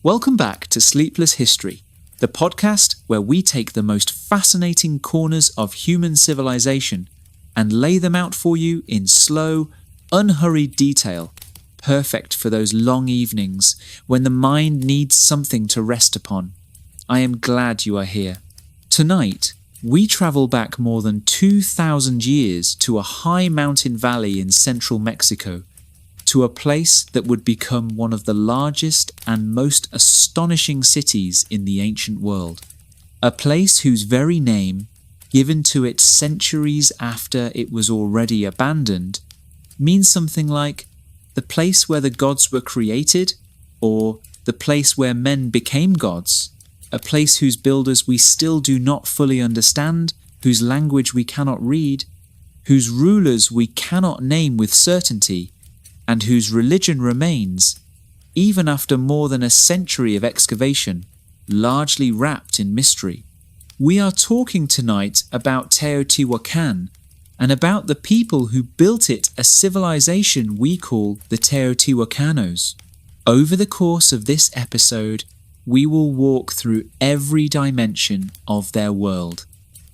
Welcome back to Sleepless History, the podcast where we take the most fascinating corners of human civilization and lay them out for you in slow, unhurried detail, perfect for those long evenings when the mind needs something to rest upon. I am glad you are here. Tonight, we travel back more than 2,000 years to a high mountain valley in central Mexico, to a place that would become one of the largest and most astonishing cities in the ancient world. A place whose very name, given to it centuries after it was already abandoned, means something like the place where the gods were created, or the place where men became gods, a place whose builders we still do not fully understand, whose language we cannot read, whose rulers we cannot name with certainty, and whose religion remains, even after more than a century of excavation, largely wrapped in mystery. We are talking tonight about Teotihuacan, and about the people who built it, a civilization we call the Teotihuacanos. Over the course of this episode, we will walk through every dimension of their world.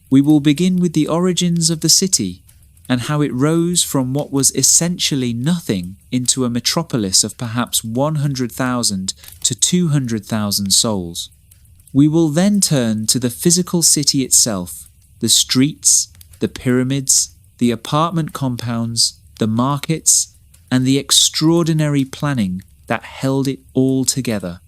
We will begin with the origins of the city, and how it rose from what was essentially nothing into a metropolis of perhaps 100,000 to 200,000 souls. We will then turn to the physical city itself, the streets, the pyramids, the apartment compounds, the markets, and the extraordinary planning that held it all together.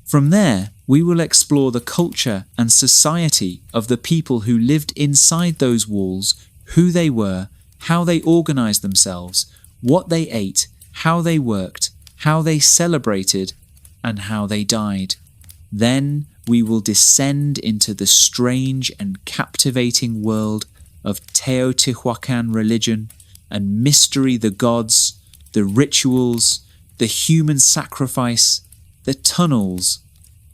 From there, we will explore the culture and society of the people who lived inside those walls, who they were, how they organized themselves, what they ate, how they worked, how they celebrated, and how they died. Then we will descend into the strange and captivating world of Teotihuacan religion and mystery, the gods, the rituals, the human sacrifice, the tunnels,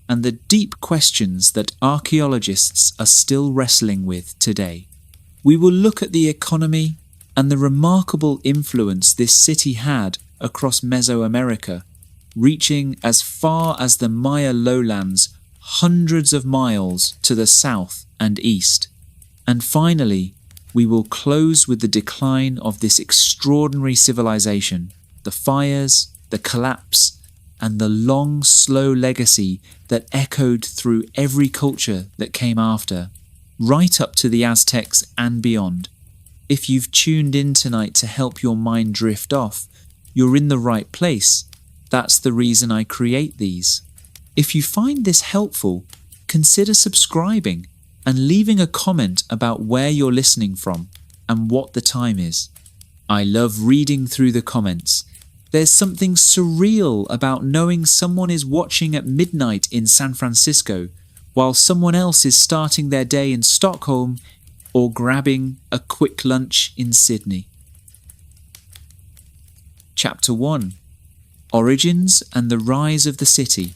and the deep questions that archaeologists are still wrestling with today. We will look at the economy and the remarkable influence this city had across Mesoamerica, reaching as far as the Maya lowlands, hundreds of miles to the south and east. And finally, we will close with the decline of this extraordinary civilization, the fires, the collapse, and the long, slow legacy that echoed through every culture that came after, right up to the Aztecs and beyond. If you've tuned in tonight to help your mind drift off, you're in the right place. That's the reason I create these. If you find this helpful, consider subscribing and leaving a comment about where you're listening from and what the time is. I love reading through the comments. There's something surreal about knowing someone is watching at midnight in San Francisco while someone else is starting their day in Stockholm or grabbing a quick lunch in Sydney. Chapter 1: Origins and the Rise of the City.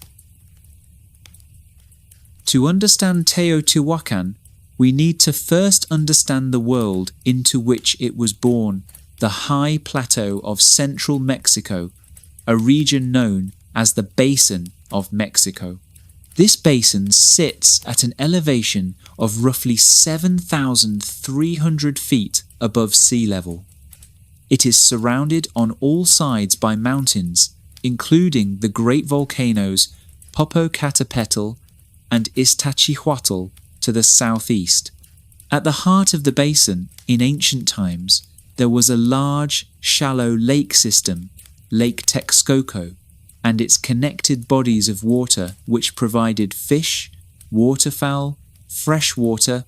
To understand Teotihuacan, we need to first understand the world into which it was born, the high plateau of central Mexico, a region known as the Basin of Mexico. This basin sits at an elevation of roughly 7,300 feet above sea level. It is surrounded on all sides by mountains, including the great volcanoes Popocatépetl and Iztaccíhuatl to the southeast. At the heart of the basin, in ancient times, there was a large, shallow lake system, Lake Texcoco, and its connected bodies of water which provided fish, waterfowl, fresh water,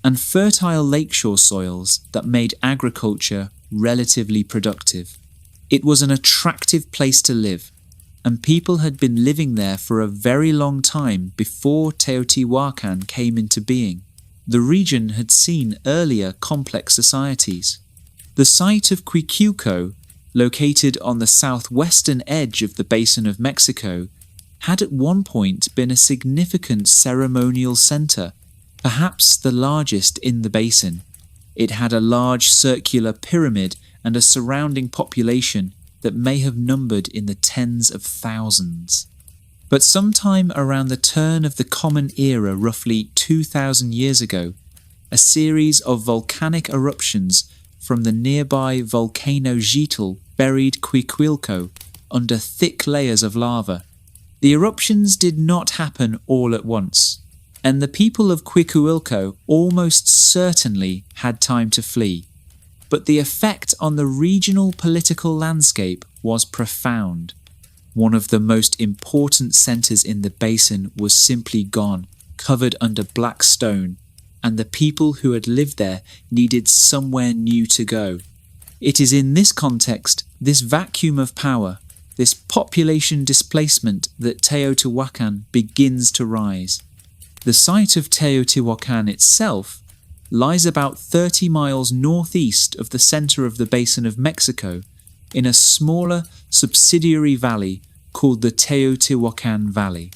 and fertile lakeshore soils that made agriculture relatively productive. It was an attractive place to live, and people had been living there for a very long time before Teotihuacan came into being. The region had seen earlier complex societies. The site of Quiquiuco, located on the southwestern edge of the Basin of Mexico, had at one point been a significant ceremonial center, perhaps the largest in the basin. It had a large circular pyramid and a surrounding population that may have numbered in the tens of thousands. But sometime around the turn of the Common Era, roughly 2,000 years ago, a series of volcanic eruptions from the nearby volcano Xitl buried Quiquilco under thick layers of lava. The eruptions did not happen all at once, and the people of Quiquilco almost certainly had time to flee. But the effect on the regional political landscape was profound. One of the most important centers in the basin was simply gone, covered under black stone, and the people who had lived there needed somewhere new to go. It is in this context, this vacuum of power, this population displacement, that Teotihuacan begins to rise. The site of Teotihuacan itself lies about 30 miles northeast of the center of the Basin of Mexico, in a smaller subsidiary valley called the Teotihuacan Valley.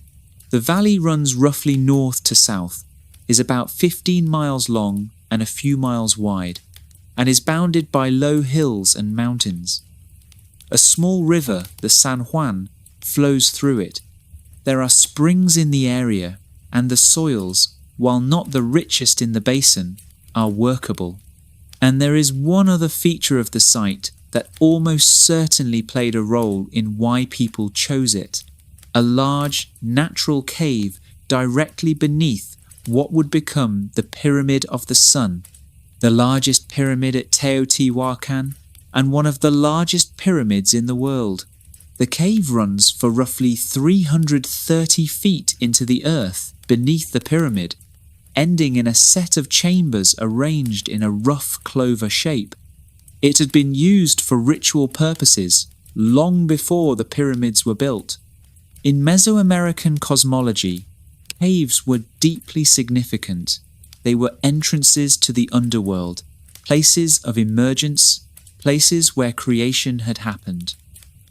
The valley runs roughly north to south, is about 15 miles long and a few miles wide, and is bounded by low hills and mountains. A small river, the San Juan, flows through it. There are springs in the area, and the soils, while not the richest in the basin, are workable. And there is one other feature of the site that almost certainly played a role in why people chose it: a large, natural cave directly beneath what would become the Pyramid of the Sun, the largest pyramid at Teotihuacan, and one of the largest pyramids in the world. The cave runs for roughly 330 feet into the earth beneath the pyramid, ending in a set of chambers arranged in a rough clover shape. It had been used for ritual purposes long before the pyramids were built. In Mesoamerican cosmology, caves were deeply significant. They were entrances to the underworld, places of emergence, places where creation had happened.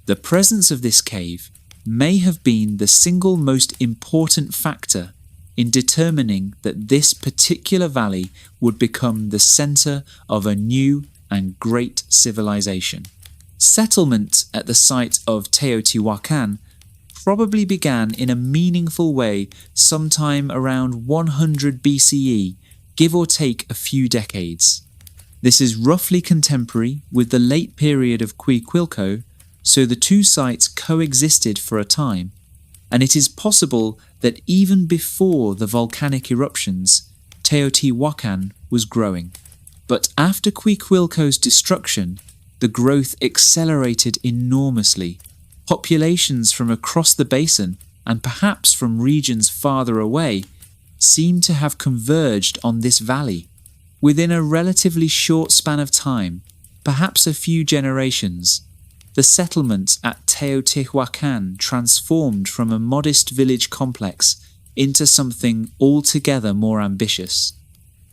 The presence of this cave may have been the single most important factor in determining that this particular valley would become the center of a new and great civilization. Settlement at the site of Teotihuacan probably began in a meaningful way sometime around 100 BCE, give or take a few decades. This is roughly contemporary with the late period of Quiquilco, so the two sites coexisted for a time, and it is possible that even before the volcanic eruptions, Teotihuacan was growing. But after Quiquilco's destruction, the growth accelerated enormously. Populations from across the basin, and perhaps from regions farther away, seem to have converged on this valley. Within a relatively short span of time, perhaps a few generations, the settlement at Teotihuacan transformed from a modest village complex into something altogether more ambitious.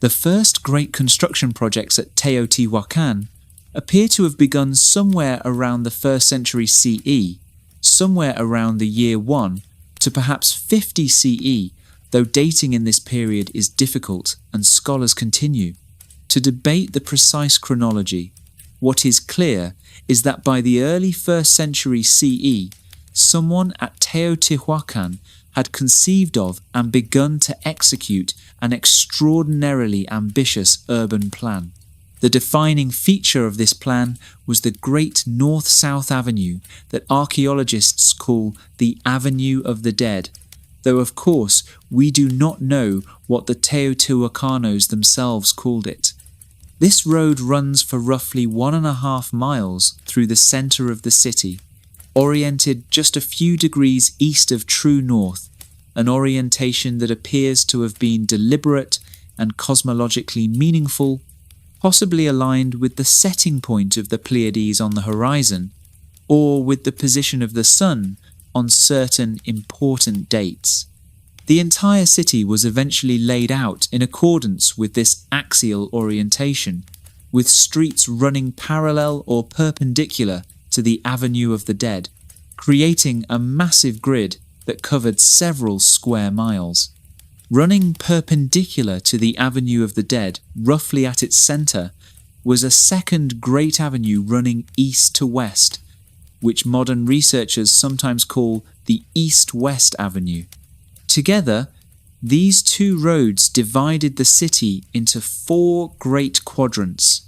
The first great construction projects at Teotihuacan appear to have begun somewhere around the 1st century CE, somewhere around the year 1 to perhaps 50 CE, though dating in this period is difficult and scholars continue to debate the precise chronology. What is clear is that by the early 1st century CE, someone at Teotihuacan had conceived of and begun to execute an extraordinarily ambitious urban plan. The defining feature of this plan was the great north-south avenue that archaeologists call the Avenue of the Dead, though of course we do not know what the Teotihuacanos themselves called it. This road runs for roughly 1.5 miles through the center of the city, oriented just a few degrees east of true north, an orientation that appears to have been deliberate and cosmologically meaningful, possibly aligned with the setting point of the Pleiades on the horizon, or with the position of the sun on certain important dates. The entire city was eventually laid out in accordance with this axial orientation, with streets running parallel or perpendicular to the Avenue of the Dead, creating a massive grid that covered several square miles. Running perpendicular to the Avenue of the Dead, roughly at its center, was a second great avenue running east to west, which modern researchers sometimes call the East-West Avenue. Together, these two roads divided the city into 4 great quadrants,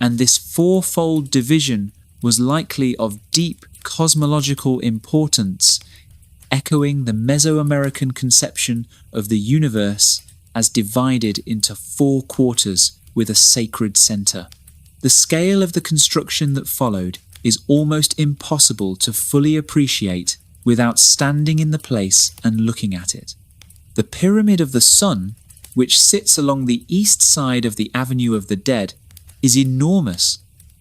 and this fourfold division was likely of deep cosmological importance, echoing the Mesoamerican conception of the universe as divided into 4 quarters with a sacred center. The scale of the construction that followed is almost impossible to fully appreciate without standing in the place and looking at it. The Pyramid of the Sun, which sits along the east side of the Avenue of the Dead, is enormous.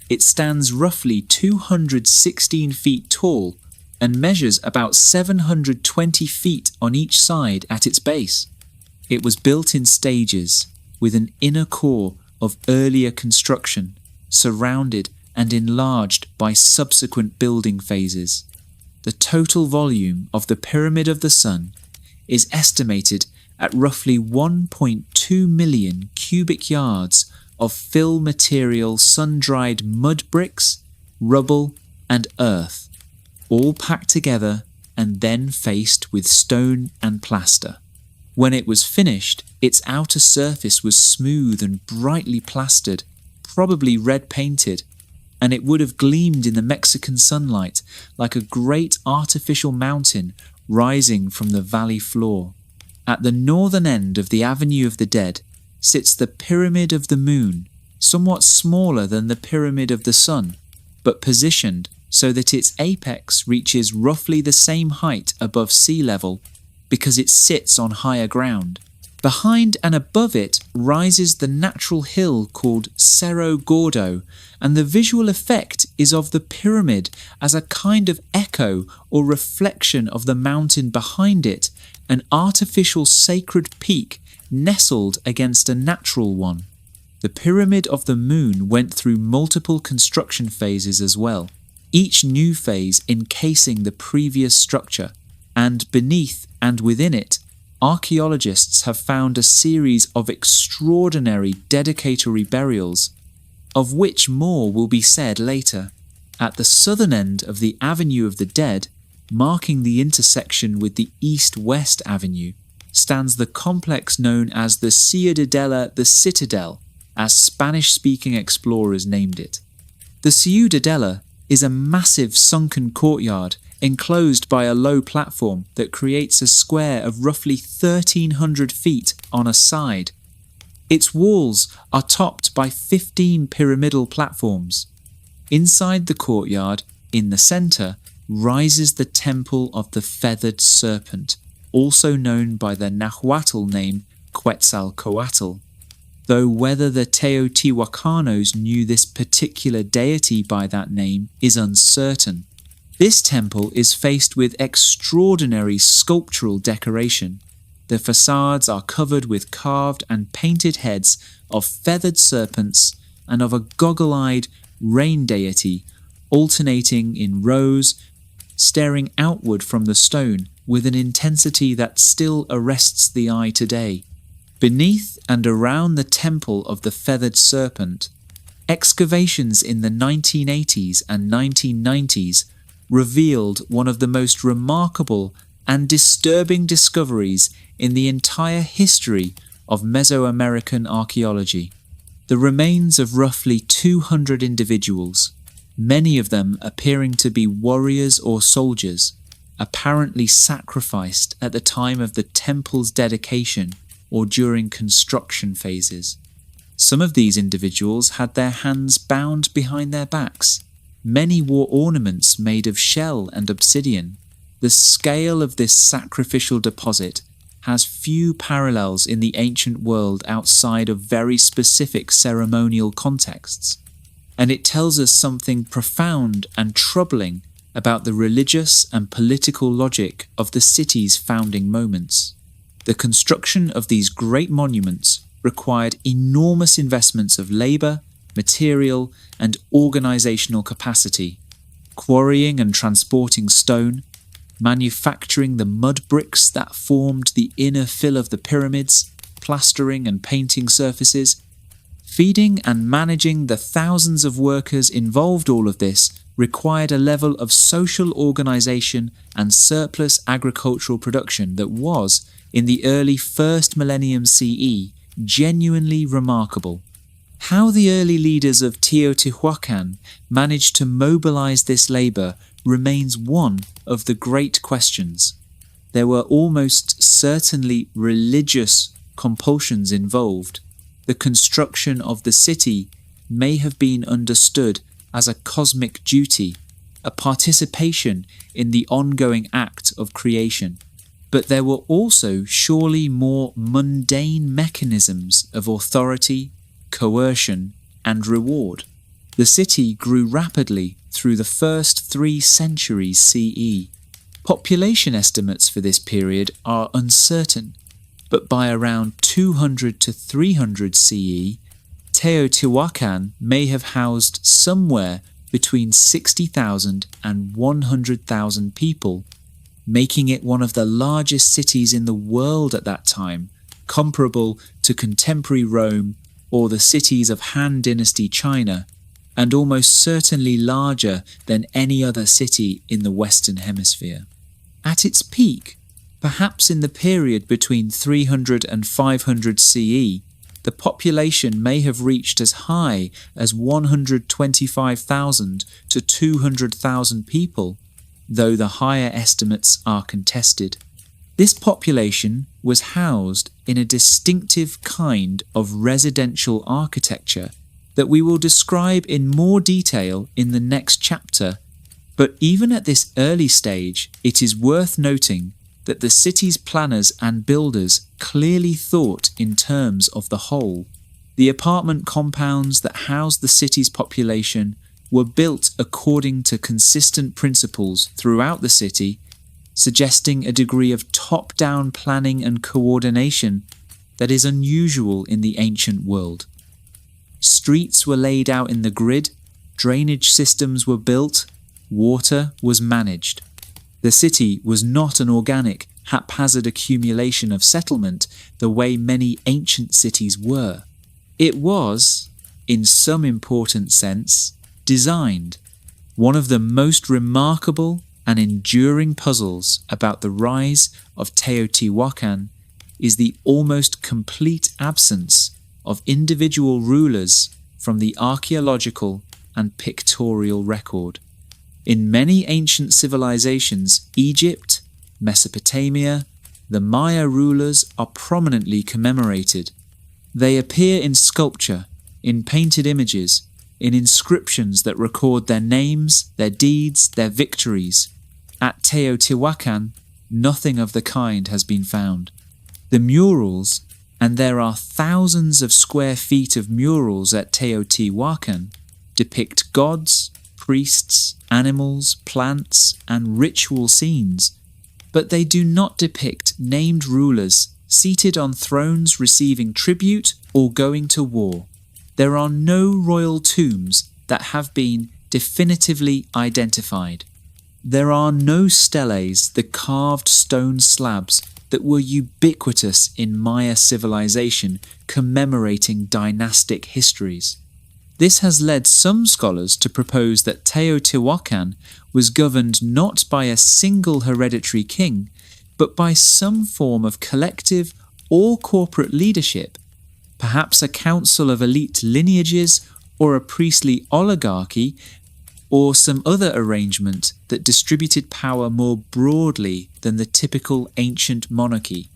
It stands roughly 216 feet tall and measures about 720 feet on each side at its base. It was built in stages, with an inner core of earlier construction, surrounded and enlarged by subsequent building phases. The total volume of the Pyramid of the Sun is estimated at roughly 1.2 million cubic yards of fill material sun-dried mud bricks, rubble, and earth, all packed together and then faced with stone and plaster. When it was finished, its outer surface was smooth and brightly plastered, probably red painted, and it would have gleamed in the Mexican sunlight like a great artificial mountain rising from the valley floor. At the northern end of the Avenue of the Dead sits the Pyramid of the Moon, somewhat smaller than the Pyramid of the Sun, but positioned so that its apex reaches roughly the same height above sea level because it sits on higher ground. Behind and above it rises the natural hill called Cerro Gordo, and the visual effect is of the pyramid as a kind of echo or reflection of the mountain behind it, an artificial sacred peak nestled against a natural one. The Pyramid of the Moon went through multiple construction phases as well, each new phase encasing the previous structure, and beneath and within it, archaeologists have found a series of extraordinary dedicatory burials, of which more will be said later. At the southern end of the Avenue of the Dead, marking the intersection with the East-West Avenue, stands the complex known as the Ciudadela the Citadel, as Spanish-speaking explorers named it. The Ciudadela is a massive sunken courtyard enclosed by a low platform that creates a square of roughly 1,300 feet on a side. Its walls are topped by 15 pyramidal platforms. Inside the courtyard, in the center, rises the Temple of the Feathered Serpent, also known by the Nahuatl name Quetzalcoatl, though whether the Teotihuacanos knew this particular deity by that name is uncertain. This temple is faced with extraordinary sculptural decoration. The facades are covered with carved and painted heads of feathered serpents and of a goggle-eyed rain deity, alternating in rows, staring outward from the stone with an intensity that still arrests the eye today. Beneath and around the Temple of the Feathered Serpent, excavations in the 1980s and 1990s revealed one of the most remarkable and disturbing discoveries in the entire history of Mesoamerican archaeology. The remains of roughly 200 individuals, many of them appearing to be warriors or soldiers, apparently sacrificed at the time of the temple's dedication or during construction phases. Some of these individuals had their hands bound behind their backs. Many wore ornaments made of shell and obsidian. The scale of this sacrificial deposit has few parallels in the ancient world outside of very specific ceremonial contexts, and it tells us something profound and troubling about the religious and political logic of the city's founding moments. The construction of these great monuments required enormous investments of labor, material, and organizational capacity, quarrying and transporting stone, manufacturing the mud bricks that formed the inner fill of the pyramids, plastering and painting surfaces. Feeding and managing the thousands of workers involved all of this required a level of social organization and surplus agricultural production that was, in the early 1st millennium CE, genuinely remarkable. How the early leaders of Teotihuacan managed to mobilize this labor remains one of the great questions. There were almost certainly religious compulsions involved. The construction of the city may have been understood as a cosmic duty, a participation in the ongoing act of creation. But there were also surely more mundane mechanisms of authority, coercion, and reward. The city grew rapidly through the first 3 centuries CE. Population estimates for this period are uncertain, but by around 200 to 300 CE, Teotihuacan may have housed somewhere between 60,000 and 100,000 people, making it one of the largest cities in the world at that time, comparable to contemporary Rome or the cities of Han Dynasty China, and almost certainly larger than any other city in the Western Hemisphere. At its peak, perhaps in the period between 300 and 500 CE, the population may have reached as high as 125,000 to 200,000 people, though the higher estimates are contested. This population was housed in a distinctive kind of residential architecture that we will describe in more detail in the next chapter, but even at this early stage, it is worth noting that the city's planners and builders clearly thought in terms of the whole. The apartment compounds that housed the city's population were built according to consistent principles throughout the city, suggesting a degree of top-down planning and coordination that is unusual in the ancient world. Streets were laid out in the grid, drainage systems were built, water was managed. The city was not an organic, haphazard accumulation of settlement the way many ancient cities were. It was, in some important sense, designed. One of the most remarkable and enduring puzzles about the rise of Teotihuacan is the almost complete absence of individual rulers from the archaeological and pictorial record. In many ancient civilizations, Egypt, Mesopotamia, the Maya rulers are prominently commemorated. They appear in sculpture, in painted images, in inscriptions that record their names, their deeds, their victories. At Teotihuacan, nothing of the kind has been found. The murals, and there are thousands of square feet of murals at Teotihuacan, depict gods, priests, animals, plants, and ritual scenes, but they do not depict named rulers seated on thrones receiving tribute or going to war. There are no royal tombs that have been definitively identified. There are no steles, the carved stone slabs that were ubiquitous in Maya civilization commemorating dynastic histories. This has led some scholars to propose that Teotihuacan was governed not by a single hereditary king, but by some form of collective or corporate leadership, perhaps a council of elite lineages or a priestly oligarchy, or some other arrangement that distributed power more broadly than the typical ancient monarchy.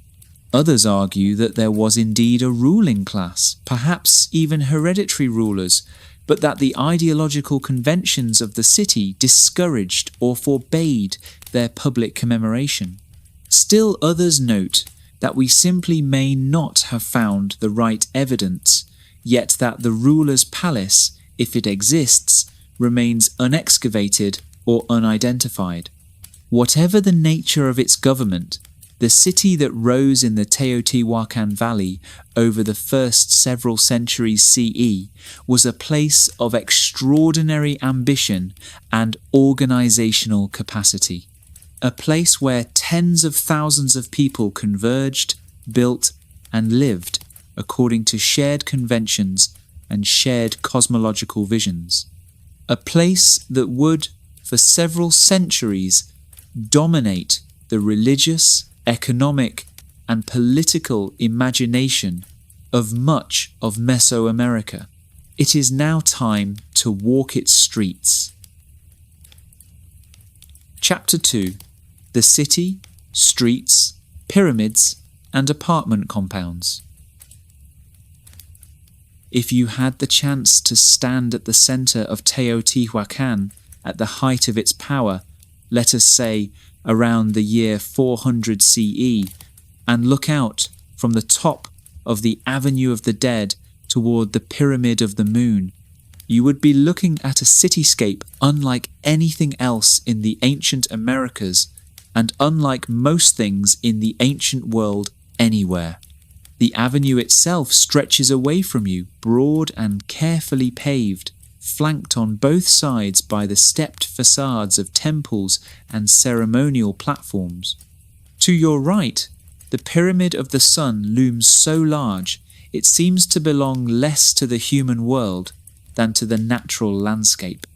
Others argue that there was indeed a ruling class, perhaps even hereditary rulers, but that the ideological conventions of the city discouraged or forbade their public commemoration. Still others note that we simply may not have found the right evidence, yet that the ruler's palace, if it exists, remains unexcavated or unidentified. Whatever the nature of its government, the city that rose in the Teotihuacan Valley over the first several centuries CE was a place of extraordinary ambition and organizational capacity. A place where tens of thousands of people converged, built, and lived according to shared conventions and shared cosmological visions. a place that would, for several centuries, dominate the religious, economic, and political imagination of much of Mesoamerica. It is now time to walk its streets. Chapter 2. The City, Streets, Pyramids, and Apartment Compounds. If you had the chance to stand at the center of Teotihuacan at the height of its power, let us say around the year 400 CE, and look out from the top of the Avenue of the Dead toward the Pyramid of the Moon, you would be looking at a cityscape unlike anything else in the ancient Americas and unlike most things in the ancient world anywhere. The avenue itself stretches away from you, broad and carefully paved, flanked on both sides by the stepped facades of temples and ceremonial platforms. To your right, the Pyramid of the Sun looms so large it seems to belong less to the human world than to the natural landscape.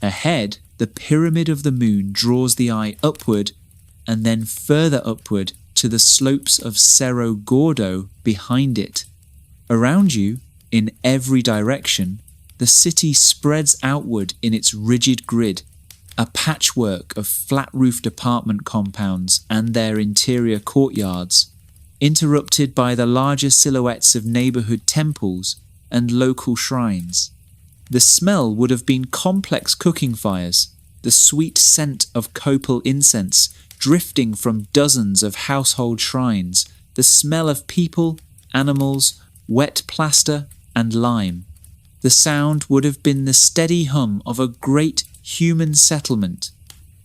Ahead, the Pyramid of the Moon draws the eye upward and then further upward to the slopes of Cerro Gordo behind it. Around you, in every direction, the city spreads outward in its rigid grid, a patchwork of flat-roofed apartment compounds and their interior courtyards, interrupted by the larger silhouettes of neighborhood temples and local shrines. The smell would have been complex cooking fires, the sweet scent of copal incense drifting from dozens of household shrines, the smell of people, animals, wet plaster, and lime. The sound would have been the steady hum of a great human settlement.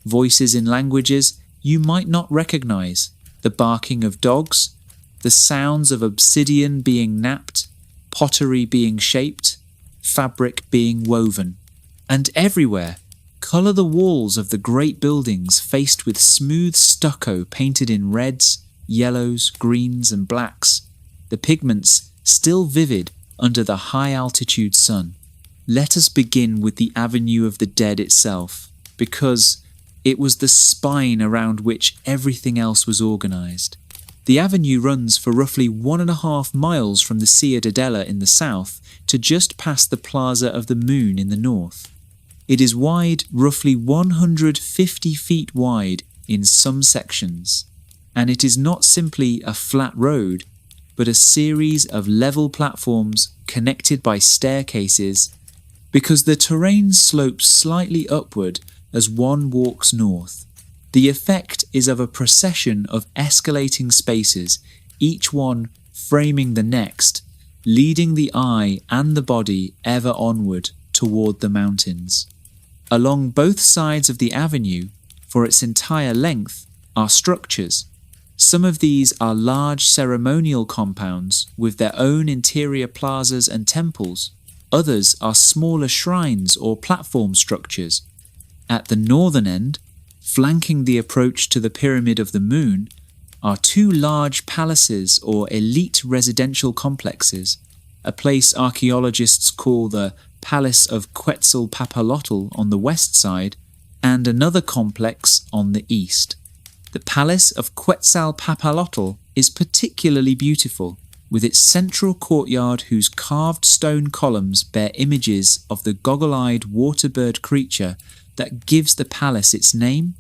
Voices in languages you might not recognize, the barking of dogs, the sounds of obsidian being knapped, pottery being shaped, fabric being woven. And everywhere, color the walls of the great buildings faced with smooth stucco painted in reds, yellows, greens, and blacks, the pigments still vivid under the high-altitude sun. Let us begin with the Avenue of the Dead itself, because it was the spine around which everything else was organized. The avenue runs for roughly 1.5 miles from the Ciudadela in the south to just past the Plaza of the Moon in the north. It is wide, roughly 150 feet wide in some sections, and it is not simply a flat road, but a series of level platforms connected by staircases, because the terrain slopes slightly upward as one walks north. The effect is of a procession of escalating spaces, each one framing the next, leading the eye and the body ever onward toward the mountains. Along both sides of the avenue, for its entire length, are structures. Some of these are large ceremonial compounds with their own interior plazas and temples. Others are smaller shrines or platform structures. At the northern end, flanking the approach to the Pyramid of the Moon, are 2 large palaces or elite residential complexes, a place archaeologists call the Palace of Quetzalpapalotl on the west side, and another complex on the east. The Palace of Quetzalpapalotl is particularly beautiful, with its central courtyard whose carved stone columns bear images of the goggle-eyed waterbird creature that gives the palace its name,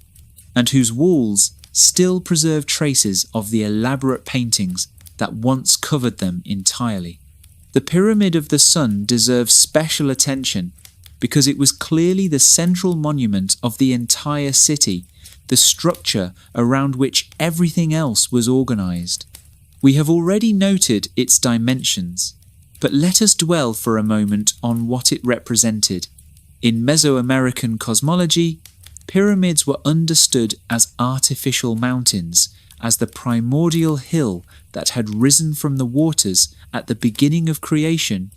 and whose walls still preserve traces of the elaborate paintings that once covered them entirely. The Pyramid of the Sun deserves special attention because it was clearly the central monument of the entire city, the structure around which everything else was organized. We have already noted its dimensions, but let us dwell for a moment on what it represented. In Mesoamerican cosmology, pyramids were understood as artificial mountains, as the primordial hill that had risen from the waters at the beginning of creation,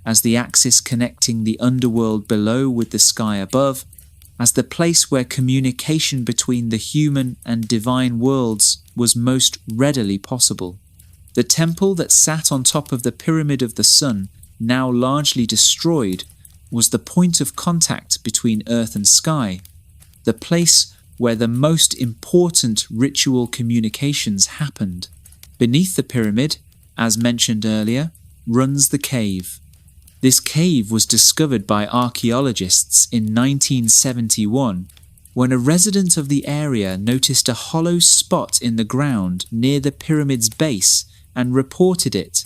as the axis connecting the underworld below with the sky above, as the place where communication between the human and divine worlds was most readily possible. The temple that sat on top of the Pyramid of the Sun, now largely destroyed, was the point of contact between earth and sky, the place where the most important ritual communications happened. Beneath the pyramid, as mentioned earlier, runs the cave. This cave was discovered by archaeologists in 1971 when a resident of the area noticed a hollow spot in the ground near the pyramid's base and reported it.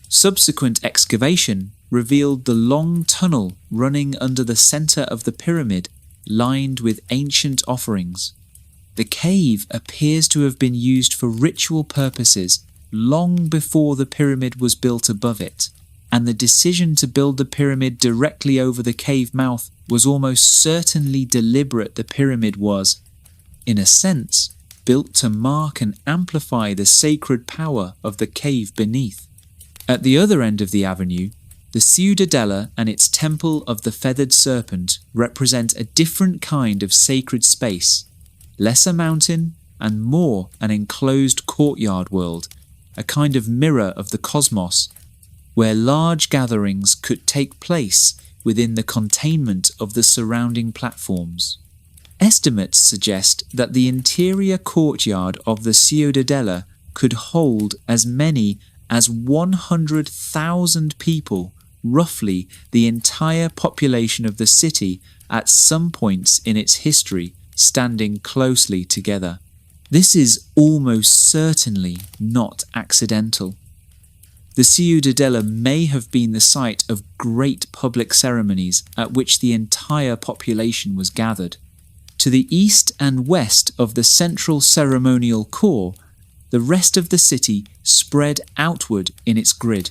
Subsequent excavation revealed the long tunnel running under the center of the pyramid, lined with ancient offerings. The cave appears to have been used for ritual purposes long before the pyramid was built above it, and the decision to build the pyramid directly over the cave mouth was almost certainly deliberate. The pyramid was, in a sense, built to mark and amplify the sacred power of the cave beneath. At the other end of the avenue, the Ciudadela and its Temple of the Feathered Serpent represent a different kind of sacred space, less a mountain and more an enclosed courtyard world, a kind of mirror of the cosmos, where large gatherings could take place within the containment of the surrounding platforms. Estimates suggest that the interior courtyard of the Ciudadela could hold as many as 100,000 people, roughly the entire population of the city at some points in its history, standing closely together. This is almost certainly not accidental. The Ciudadela may have been the site of great public ceremonies at which the entire population was gathered. To the east and west of the central ceremonial core, the rest of the city spread outward in its grid.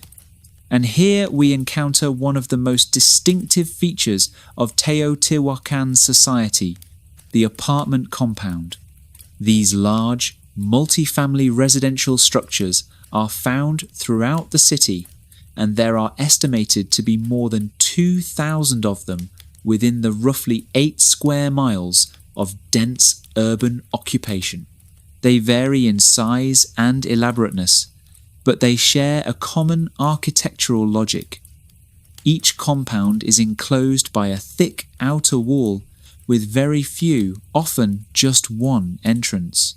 And here we encounter one of the most distinctive features of Teotihuacan society, the apartment compound. These large, multi-family residential structures are found throughout the city, and there are estimated to be more than 2,000 of them within the roughly 8 square miles of dense urban occupation. They vary in size and elaborateness, but they share a common architectural logic. Each compound is enclosed by a thick outer wall with very few, often just one entrance.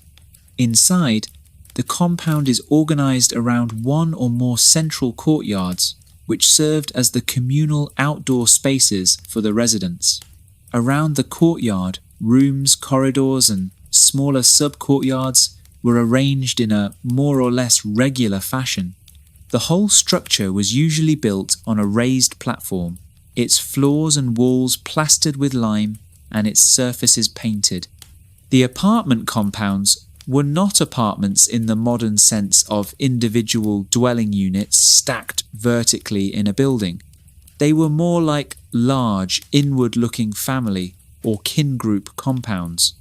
Inside, the compound is organized around one or more central courtyards, which served as the communal outdoor spaces for the residents. Around the courtyard, rooms, corridors, and smaller sub-courtyards were arranged in a more or less regular fashion. The whole structure was usually built on a raised platform, its floors and walls plastered with lime and its surfaces painted. The apartment compounds were not apartments in the modern sense of individual dwelling units stacked vertically in a building. They were more like large, inward-looking family or kin group compounds.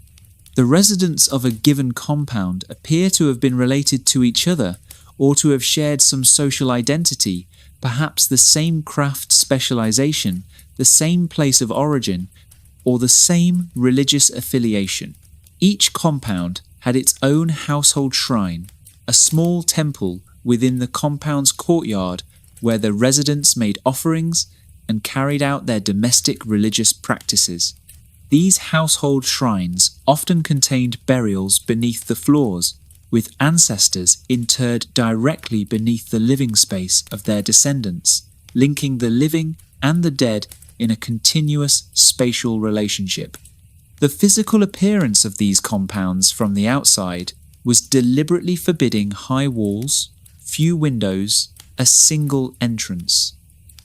The residents of a given compound appear to have been related to each other or to have shared some social identity, perhaps the same craft specialization, the same place of origin, or the same religious affiliation. Each compound had its own household shrine, a small temple within the compound's courtyard where the residents made offerings and carried out their domestic religious practices. These household shrines often contained burials beneath the floors, with ancestors interred directly beneath the living space of their descendants, linking the living and the dead in a continuous spatial relationship. The physical appearance of these compounds from the outside was deliberately forbidding high walls, few windows, a single entrance.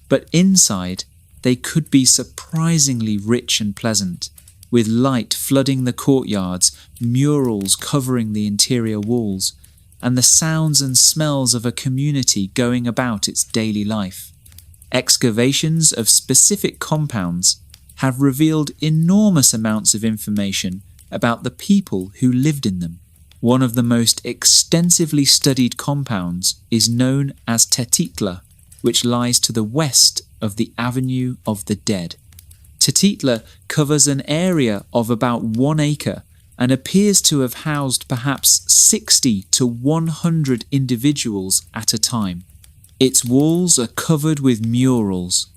But inside, they could be surprisingly rich and pleasant, with light flooding the courtyards, murals covering the interior walls, and the sounds and smells of a community going about its daily life. Excavations of specific compounds have revealed enormous amounts of information about the people who lived in them. One of the most extensively studied compounds is known as Tetitla, which lies to the west of the Avenue of the Dead. Tetitla covers an area of about 1 acre and appears to have housed perhaps 60 to 100 individuals at a time. Its walls are covered with murals.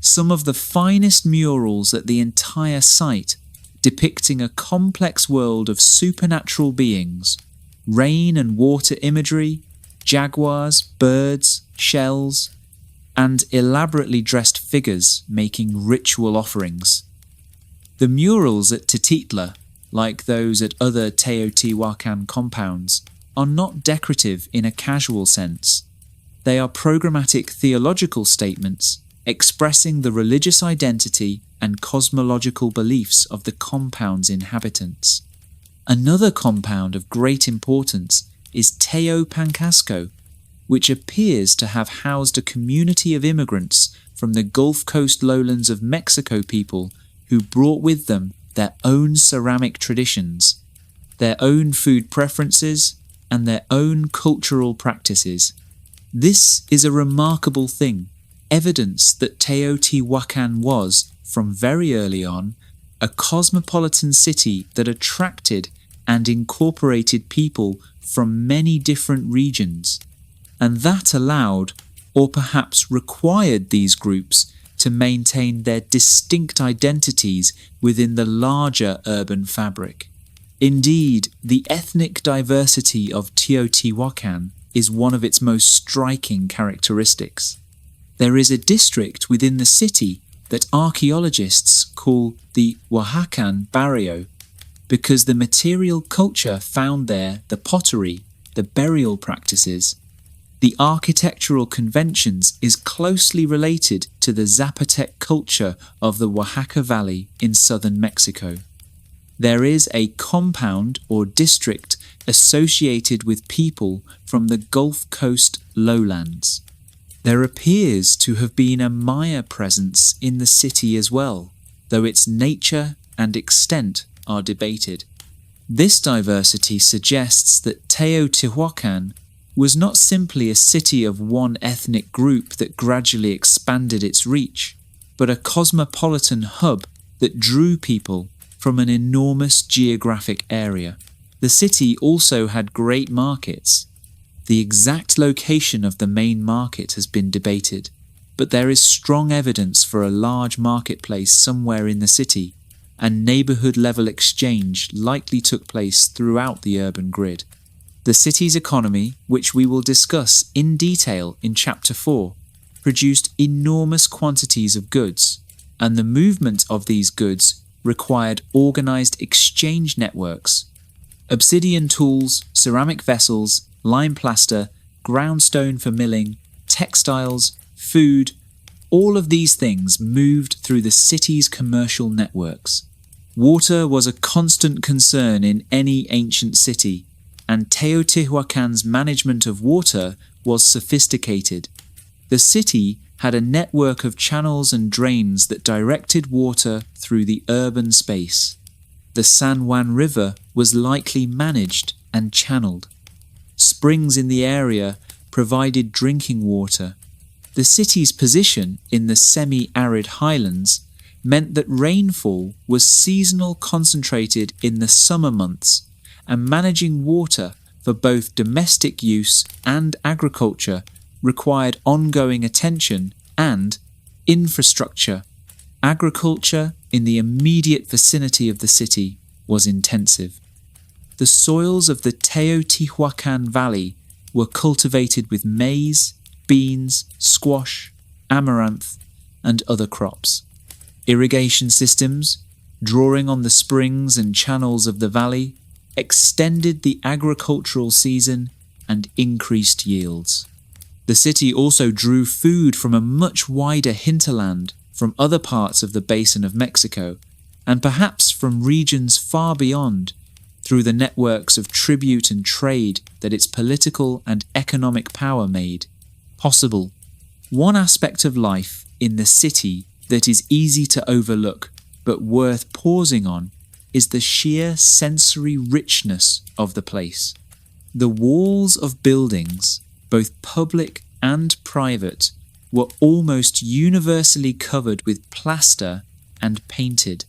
some of the finest murals at the entire site, depicting a complex world of supernatural beings, rain and water imagery, jaguars, birds, shells, and elaborately dressed figures making ritual offerings. The murals at Tititla, like those at other Teotihuacan compounds, are not decorative in a casual sense. They are programmatic theological statements expressing the religious identity and cosmological beliefs of the compound's inhabitants. Another compound of great importance is Teotihuacan, which appears to have housed a community of immigrants from the Gulf Coast lowlands of Mexico people who brought with them their own ceramic traditions, their own food preferences, and their own cultural practices. This is a remarkable thing, evidence that Teotihuacan was, from very early on, a cosmopolitan city that attracted and incorporated people from many different regions, and that allowed, or perhaps required, these groups to maintain their distinct identities within the larger urban fabric. Indeed, the ethnic diversity of Teotihuacan is one of its most striking characteristics. There is a district within the city that archaeologists call the Oaxacan Barrio, because the material culture found there, the pottery, the burial practices, the architectural conventions, is closely related to the Zapotec culture of the Oaxaca Valley in southern Mexico. There is a compound or district associated with people from the Gulf Coast lowlands. There appears to have been a Maya presence in the city as well, though its nature and extent are debated. This diversity suggests that Teotihuacan was not simply a city of one ethnic group that gradually expanded its reach, but a cosmopolitan hub that drew people from an enormous geographic area. The city also had great markets. The exact location of the main market has been debated, but there is strong evidence for a large marketplace somewhere in the city, and neighborhood-level exchange likely took place throughout the urban grid. The city's economy, which we will discuss in detail in Chapter 4, produced enormous quantities of goods, and the movement of these goods required organized exchange networks. Obsidian tools, ceramic vessels, lime plaster, ground stone for milling, textiles, food, all of these things moved through the city's commercial networks. Water was a constant concern in any ancient city, and Teotihuacan's management of water was sophisticated. The city had a network of channels and drains that directed water through the urban space. The San Juan River was likely managed and channeled. Springs in the area provided drinking water. The city's position in the semi-arid highlands meant that rainfall was seasonal, concentrated in the summer months, and managing water for both domestic use and agriculture required ongoing attention and infrastructure. Agriculture in the immediate vicinity of the city was intensive. The soils of the Teotihuacan Valley were cultivated with maize, beans, squash, amaranth, and other crops. Irrigation systems, drawing on the springs and channels of the valley, extended the agricultural season and increased yields. The city also drew food from a much wider hinterland from other parts of the basin of Mexico, and perhaps from regions far beyond, through the networks of tribute and trade that its political and economic power made possible. One aspect of life in the city that is easy to overlook but worth pausing on is the sheer sensory richness of the place. The walls of buildings, both public and private, were almost universally covered with plaster and painted.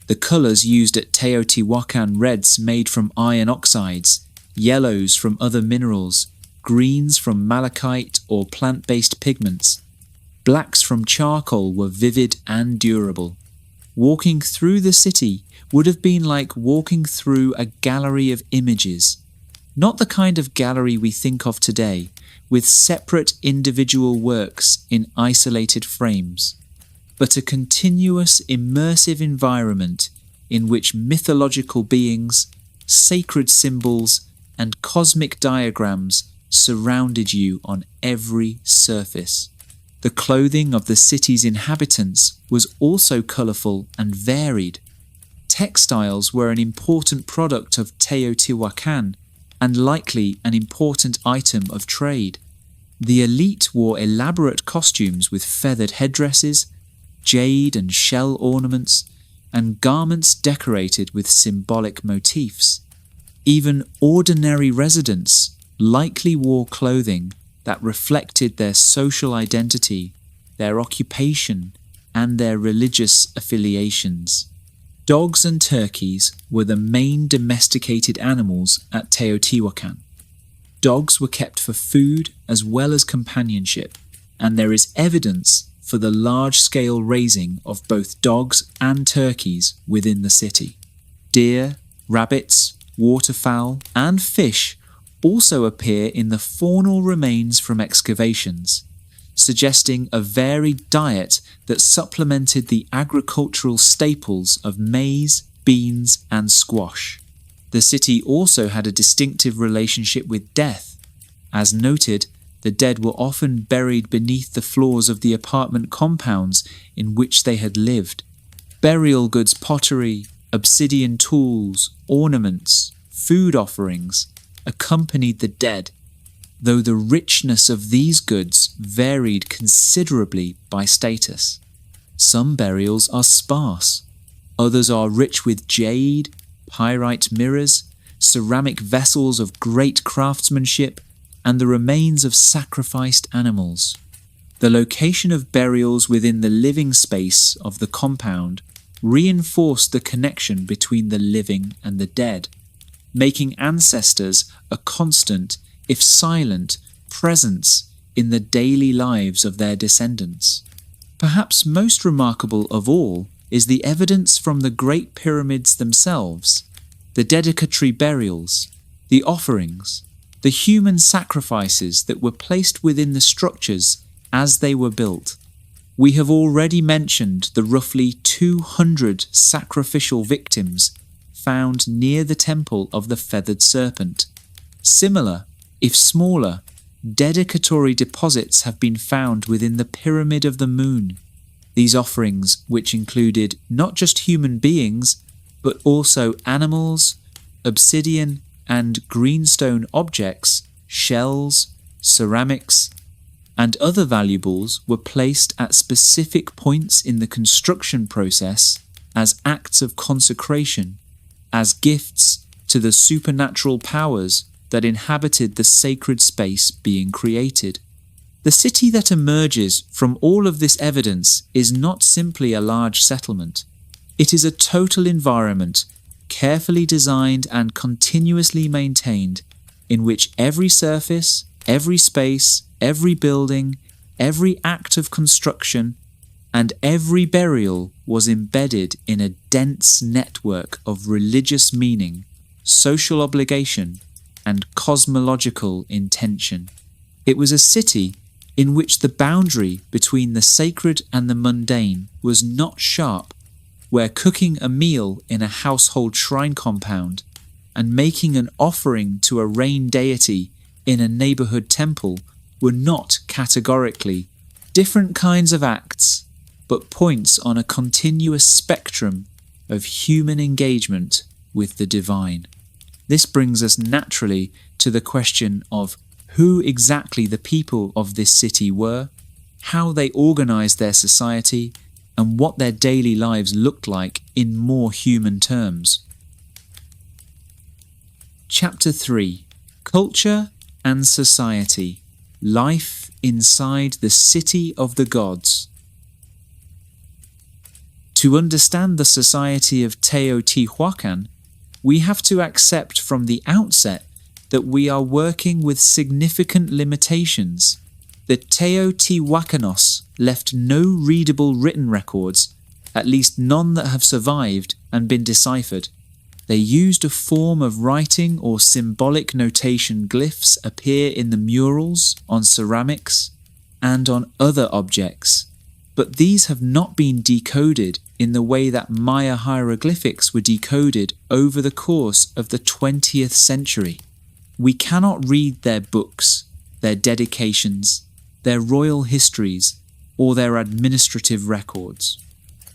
The colours used at Teotihuacan: reds made from iron oxides, yellows from other minerals, greens from malachite or plant-based pigments, Blacks from charcoal were vivid and durable. Walking through the city would have been like walking through a gallery of images. Not the kind of gallery we think of today, with separate individual works in isolated frames, but a continuous immersive environment in which mythological beings, sacred symbols, and cosmic diagrams surrounded you on every surface. The clothing of the city's inhabitants was also colourful and varied. Textiles were an important product of Teotihuacan and likely an important item of trade. The elite wore elaborate costumes with feathered headdresses, jade and shell ornaments, and garments decorated with symbolic motifs. Even ordinary residents likely wore clothing that reflected their social identity, their occupation, and their religious affiliations. Dogs and turkeys were the main domesticated animals at Teotihuacan. Dogs were kept for food as well as companionship, and there is evidence for the large-scale raising of both dogs and turkeys within the city. Deer, rabbits, waterfowl, and fish also appear in the faunal remains from excavations, suggesting a varied diet that supplemented the agricultural staples of maize, beans, and squash. The city also had a distinctive relationship with death. As noted, the dead were often buried beneath the floors of the apartment compounds in which they had lived. Burial goods, pottery, obsidian tools, ornaments, food offerings accompanied the dead, though the richness of these goods varied considerably by status. Some burials are sparse, others are rich with jade, pyrite mirrors, ceramic vessels of great craftsmanship, and the remains of sacrificed animals. The location of burials within the living space of the compound reinforced the connection between the living and the dead, making ancestors a constant, if silent, presence in the daily lives of their descendants. Perhaps most remarkable of all is the evidence from the Great Pyramids themselves, the dedicatory burials, the offerings, the human sacrifices that were placed within the structures as they were built. We have already mentioned the roughly 200 sacrificial victims found near the temple of the feathered serpent. Similar, if smaller, dedicatory deposits have been found within the Pyramid of the Moon. These offerings, which included not just human beings, but also animals, obsidian and greenstone objects, shells, ceramics, and other valuables, were placed at specific points in the construction process as acts of consecration, as gifts to the supernatural powers that inhabited the sacred space being created. The city that emerges from all of this evidence is not simply a large settlement. It is a total environment, carefully designed and continuously maintained, in which every surface, every space, every building, every act of construction, and every burial was embedded in a dense network of religious meaning, social obligation, and cosmological intention. It was a city in which the boundary between the sacred and the mundane was not sharp, where cooking a meal in a household shrine compound and making an offering to a rain deity in a neighborhood temple were not categorically different kinds of acts, but points on a continuous spectrum of human engagement with the divine. This brings us naturally to the question of who exactly the people of this city were, how they organized their society, and what their daily lives looked like in more human terms. Chapter 3: Culture and Society. Life inside the City of the Gods. To understand the society of Teotihuacan, we have to accept from the outset that we are working with significant limitations. The Teotihuacanos left no readable written records, at least none that have survived and been deciphered. They used a form of writing or symbolic notation. Glyphs appear in the murals, on ceramics, and on other objects, but these have not been decoded in the way that Maya hieroglyphics were decoded over the course of the 20th century. We cannot read their books, their dedications, their royal histories, or their administrative records.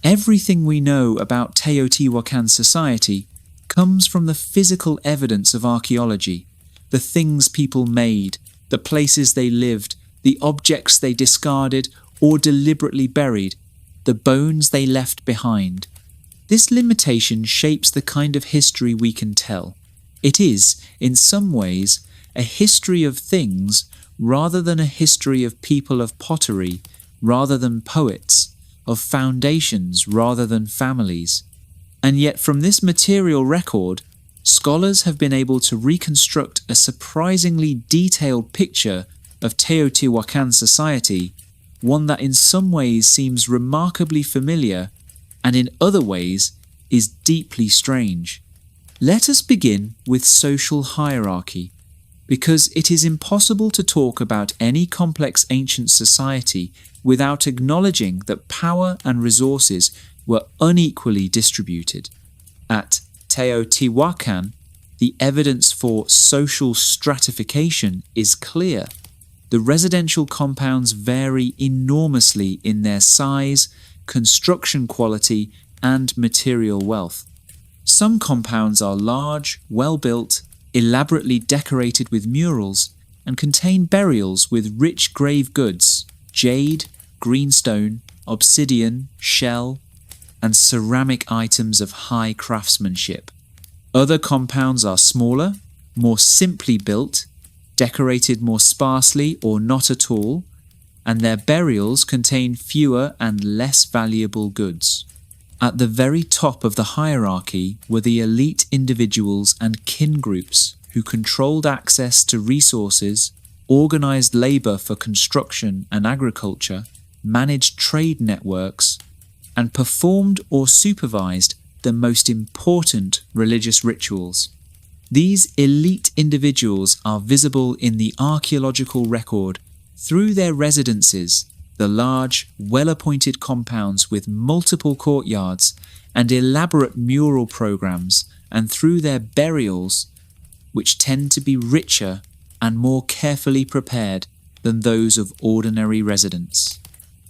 Everything we know about Teotihuacan society comes from the physical evidence of archaeology, the things people made, the places they lived, the objects they discarded or deliberately buried, the bones they left behind. This limitation shapes the kind of history we can tell. It is, in some ways, a history of things rather than a history of people, of pottery rather than poets, of foundations rather than families. And yet from this material record, scholars have been able to reconstruct a surprisingly detailed picture of Teotihuacan society, one that in some ways seems remarkably familiar and in other ways is deeply strange. Let us begin with social hierarchy, because it is impossible to talk about any complex ancient society without acknowledging that power and resources were unequally distributed. At Teotihuacan, the evidence for social stratification is clear. The residential compounds vary enormously in their size, construction quality, and material wealth. Some compounds are large, well-built, elaborately decorated with murals, and contain burials with rich grave goods, jade, greenstone, obsidian, shell, and ceramic items of high craftsmanship. Other compounds are smaller, more simply built, decorated more sparsely or not at all, and their burials contain fewer and less valuable goods. At the very top of the hierarchy were the elite individuals and kin groups who controlled access to resources, organized labor for construction and agriculture, managed trade networks, and performed or supervised the most important religious rituals. These elite individuals are visible in the archaeological record through their residences, the large, well-appointed compounds with multiple courtyards and elaborate mural programs, and through their burials, which tend to be richer and more carefully prepared than those of ordinary residents.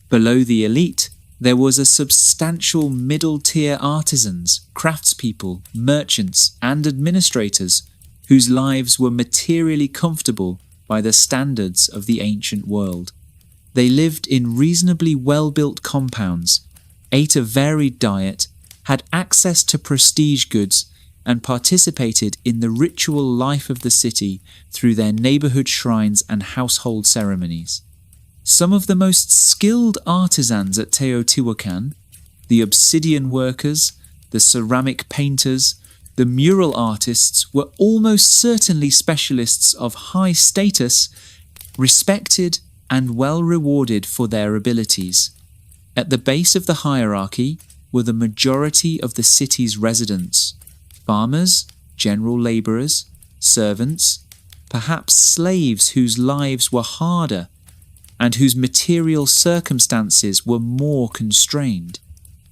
Below the elite, there was a substantial middle-tier artisans, craftspeople, merchants, and administrators whose lives were materially comfortable by the standards of the ancient world. They lived in reasonably well-built compounds, ate a varied diet, had access to prestige goods, and participated in the ritual life of the city through their neighborhood shrines and household ceremonies. Some of the most skilled artisans at Teotihuacan, the obsidian workers, the ceramic painters, the mural artists, were almost certainly specialists of high status, respected and well rewarded for their abilities. At the base of the hierarchy were the majority of the city's residents: farmers, general laborers, servants, perhaps slaves whose lives were harder and whose material circumstances were more constrained.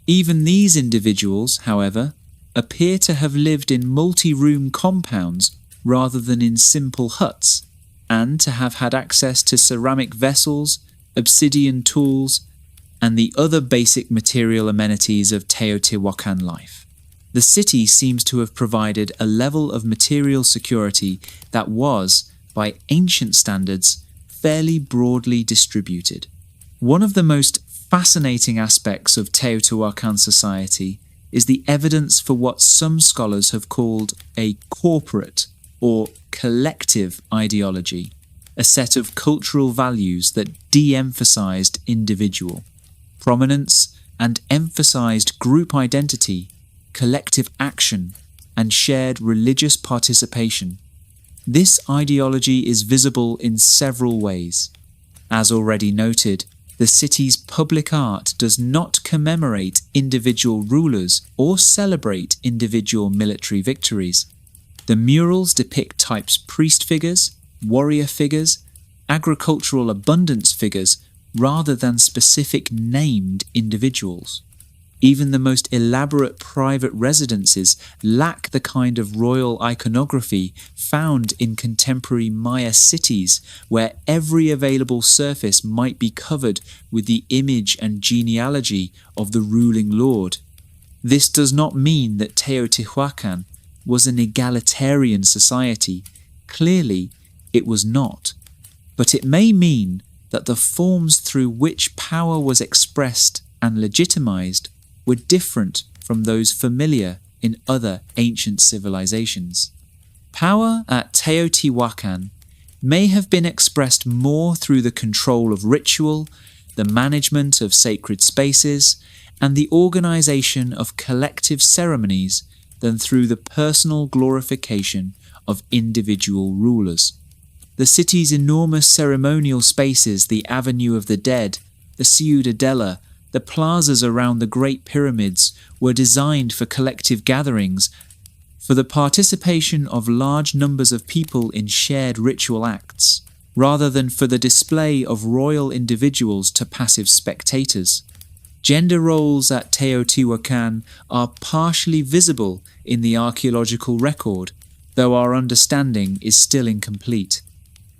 Even these individuals, however, appear to have lived in multi-room compounds rather than in simple huts, and to have had access to ceramic vessels, obsidian tools, and the other basic material amenities of Teotihuacan life. The city seems to have provided a level of material security that was, by ancient standards, fairly broadly distributed. One of the most fascinating aspects of Teotihuacan society is the evidence for what some scholars have called a corporate or collective ideology, a set of cultural values that de-emphasized individual prominence and emphasized group identity, collective action, and shared religious participation. This ideology is visible in several ways. As already noted, The city's public art does not commemorate individual rulers or celebrate individual military victories. The murals depict types priest figures, warrior figures, agricultural abundance figures, rather than specific named individuals. Even the most elaborate private residences lack the kind of royal iconography found in contemporary Maya cities, where every available surface might be covered with the image and genealogy of the ruling lord. This does not mean that Teotihuacan was an egalitarian society. Clearly, it was not. But it may mean that the forms through which power was expressed and legitimized were different from those familiar in other ancient civilizations. Power at Teotihuacan may have been expressed more through the control of ritual, the management of sacred spaces, and the organization of collective ceremonies than through the personal glorification of individual rulers. The city's enormous ceremonial spaces, the Avenue of the Dead, the Ciudadela, the plazas around the Great Pyramids, were designed for collective gatherings, for the participation of large numbers of people in shared ritual acts, rather than for the display of royal individuals to passive spectators. Gender roles at Teotihuacan are partially visible in the archaeological record, though our understanding is still incomplete.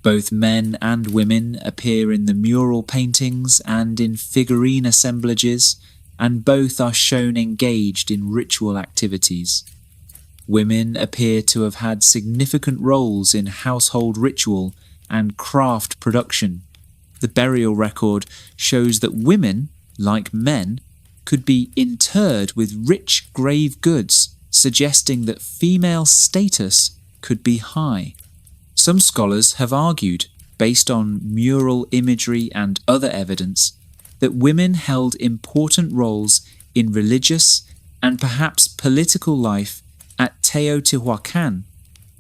Both men and women appear in the mural paintings and in figurine assemblages, and both are shown engaged in ritual activities. Women appear to have had significant roles in household ritual and craft production. The burial record shows that women, like men, could be interred with rich grave goods, suggesting that female status could be high. Some scholars have argued, based on mural imagery and other evidence, that women held important roles in religious and perhaps political life at Teotihuacan,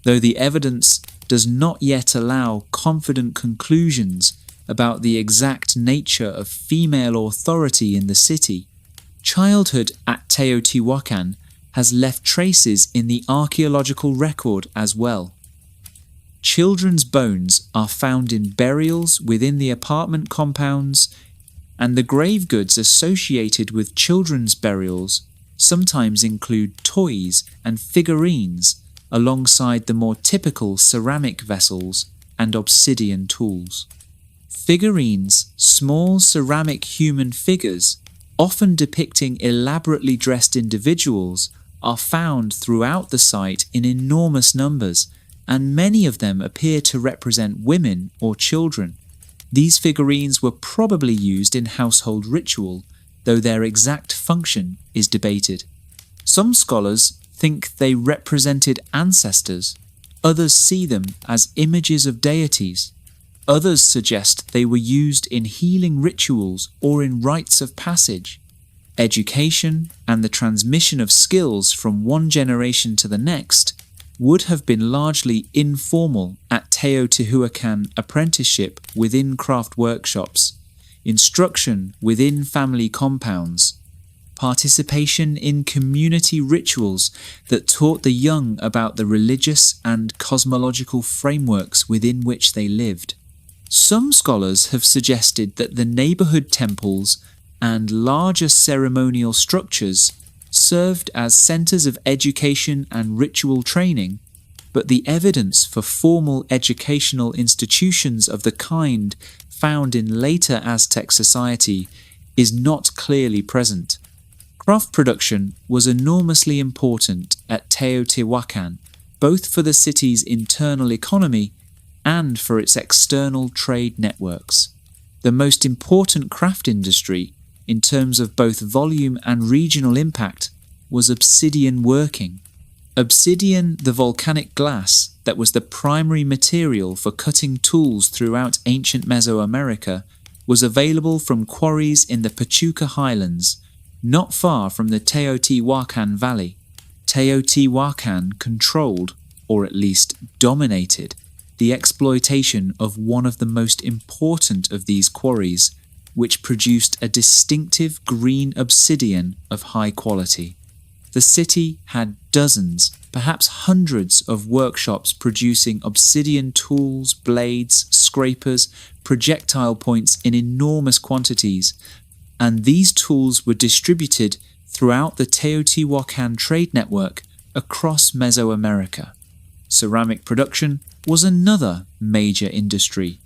though the evidence does not yet allow confident conclusions about the exact nature of female authority in the city. Childhood at Teotihuacan has left traces in the archaeological record as well. Children's bones are found in burials within the apartment compounds, and the grave goods associated with children's burials sometimes include toys and figurines alongside the more typical ceramic vessels and obsidian tools. Figurines, small ceramic human figures, often depicting elaborately dressed individuals, are found throughout the site in enormous numbers, and many of them appear to represent women or children. These figurines were probably used in household ritual, though their exact function is debated. Some scholars think they represented ancestors. Others see them as images of deities. Others suggest they were used in healing rituals or in rites of passage. Education and the transmission of skills from one generation to the next would have been largely informal at Teotihuacan. Apprenticeship within craft workshops, instruction within family compounds, participation in community rituals that taught the young about the religious and cosmological frameworks within which they lived. Some scholars have suggested that the neighborhood temples and larger ceremonial structures served as centers of education and ritual training, but the evidence for formal educational institutions of the kind found in later Aztec society is not clearly present. Craft production was enormously important at Teotihuacan, both for the city's internal economy and for its external trade networks. The most important craft industry, in terms of both volume and regional impact, was obsidian working. Obsidian, the volcanic glass that was the primary material for cutting tools throughout ancient Mesoamerica, was available from quarries in the Pachuca Highlands, not far from the Teotihuacan Valley. Teotihuacan controlled, or at least dominated, the exploitation of one of the most important of these quarries, which produced a distinctive green obsidian of high quality. The city had dozens, perhaps hundreds of workshops producing obsidian tools, blades, scrapers, projectile points in enormous quantities, and these tools were distributed throughout the Teotihuacan trade network across Mesoamerica. Ceramic production was another major industry.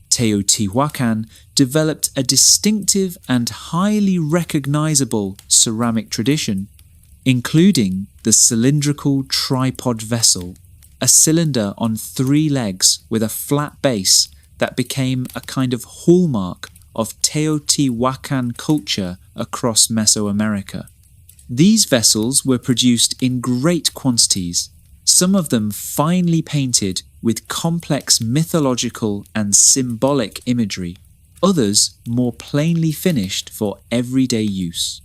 Teotihuacan developed a distinctive and highly recognizable ceramic tradition, including the cylindrical tripod vessel, a cylinder on 3 legs with a flat base that became a kind of hallmark of Teotihuacan culture across Mesoamerica. These vessels were produced in great quantities, some of them finely painted with complex mythological and symbolic imagery, others more plainly finished for everyday use.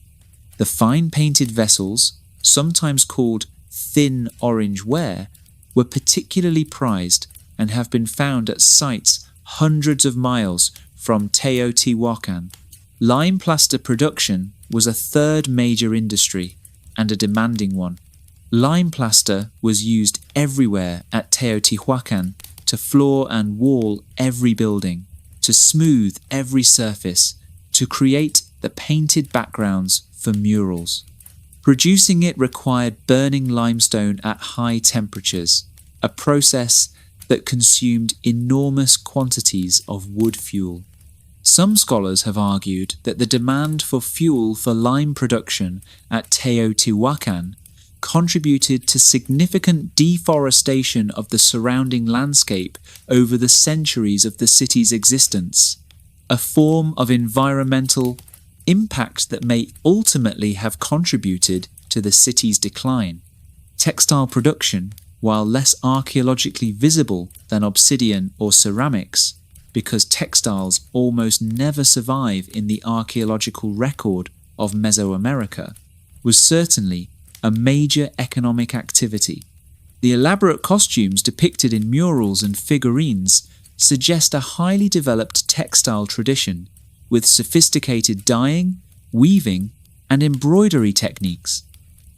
The fine-painted vessels, sometimes called thin orange ware, were particularly prized and have been found at sites hundreds of miles from Teotihuacan. Lime plaster production was a third major industry, and a demanding one. Lime plaster was used everywhere at Teotihuacan to floor and wall every building, to smooth every surface, to create the painted backgrounds for murals. Producing it required burning limestone at high temperatures, a process that consumed enormous quantities of wood fuel. Some scholars have argued that the demand for fuel for lime production at Teotihuacan contributed to significant deforestation of the surrounding landscape over the centuries of the city's existence, a form of environmental impact that may ultimately have contributed to the city's decline. Textile production, while less archaeologically visible than obsidian or ceramics, because textiles almost never survive in the archaeological record of Mesoamerica, was certainly a major economic activity. The elaborate costumes depicted in murals and figurines suggest a highly developed textile tradition, with sophisticated dyeing, weaving, and embroidery techniques.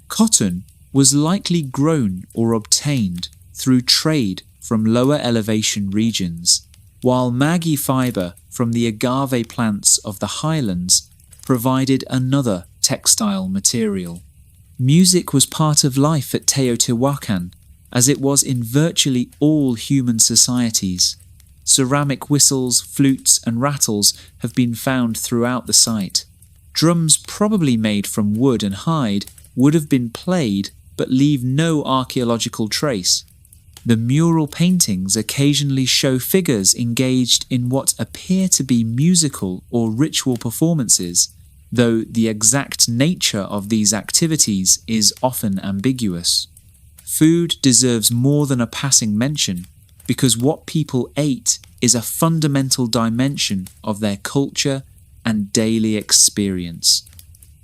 Cotton was likely grown or obtained through trade from lower elevation regions, while Magi fiber from the agave plants of the highlands provided another textile material. Music was part of life at Teotihuacan, as it was in virtually all human societies. Ceramic whistles, flutes, and rattles have been found throughout the site. Drums probably made from wood and hide would have been played but leave no archaeological trace. The mural paintings occasionally show figures engaged in what appear to be musical or ritual performances, though the exact nature of these activities is often ambiguous. Food deserves more than a passing mention, because what people ate is a fundamental dimension of their culture and daily experience.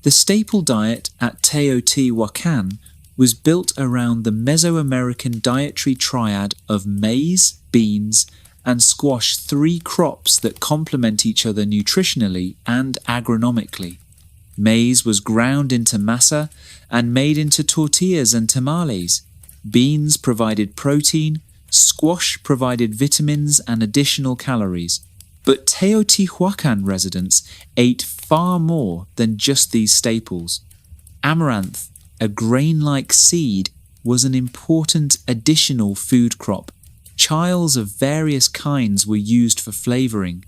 The staple diet at Teotihuacan was built around the Mesoamerican dietary triad of maize, beans, and squash, 3 crops that complement each other nutritionally and agronomically. Maize was ground into masa and made into tortillas and tamales. Beans provided protein, squash provided vitamins and additional calories. But Teotihuacan residents ate far more than just these staples. Amaranth, a grain-like seed, was an important additional food crop. Chiles of various kinds were used for flavoring.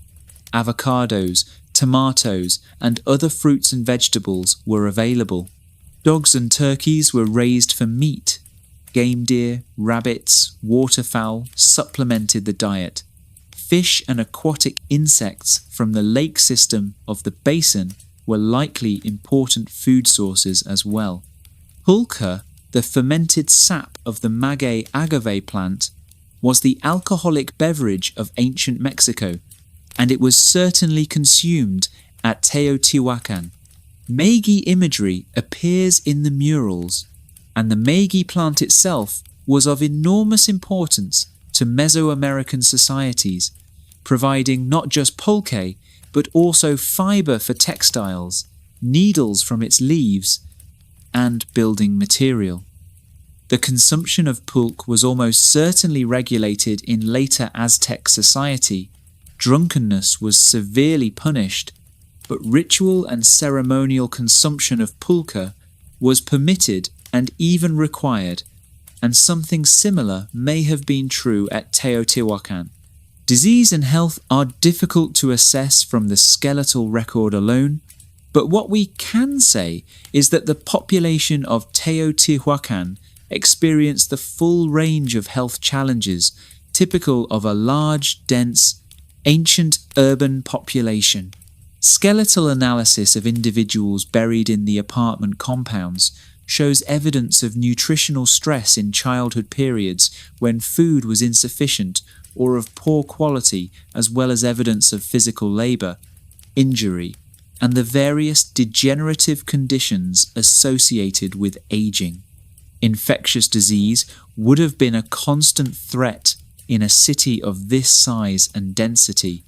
Avocados, tomatoes, and other fruits and vegetables were available. Dogs and turkeys were raised for meat. Game deer, rabbits, waterfowl supplemented the diet. Fish and aquatic insects from the lake system of the basin were likely important food sources as well. Pulque, the fermented sap of the maguey agave plant, was the alcoholic beverage of ancient Mexico, and it was certainly consumed at Teotihuacan. Magi imagery appears in the murals, and the maguey plant itself was of enormous importance to Mesoamerican societies, providing not just pulque, but also fiber for textiles, needles from its leaves, and building material. The consumption of pulque was almost certainly regulated in later Aztec society. Drunkenness was severely punished, but ritual and ceremonial consumption of pulque was permitted and even required, and something similar may have been true at Teotihuacan. Disease and health are difficult to assess from the skeletal record alone, but what we can say is that the population of Teotihuacan experienced the full range of health challenges typical of a large, dense, ancient urban population. Skeletal analysis of individuals buried in the apartment compounds shows evidence of nutritional stress in childhood periods when food was insufficient or of poor quality, as well as evidence of physical labor, injury, and the various degenerative conditions associated with aging. Infectious disease would have been a constant threat in a city of this size and density,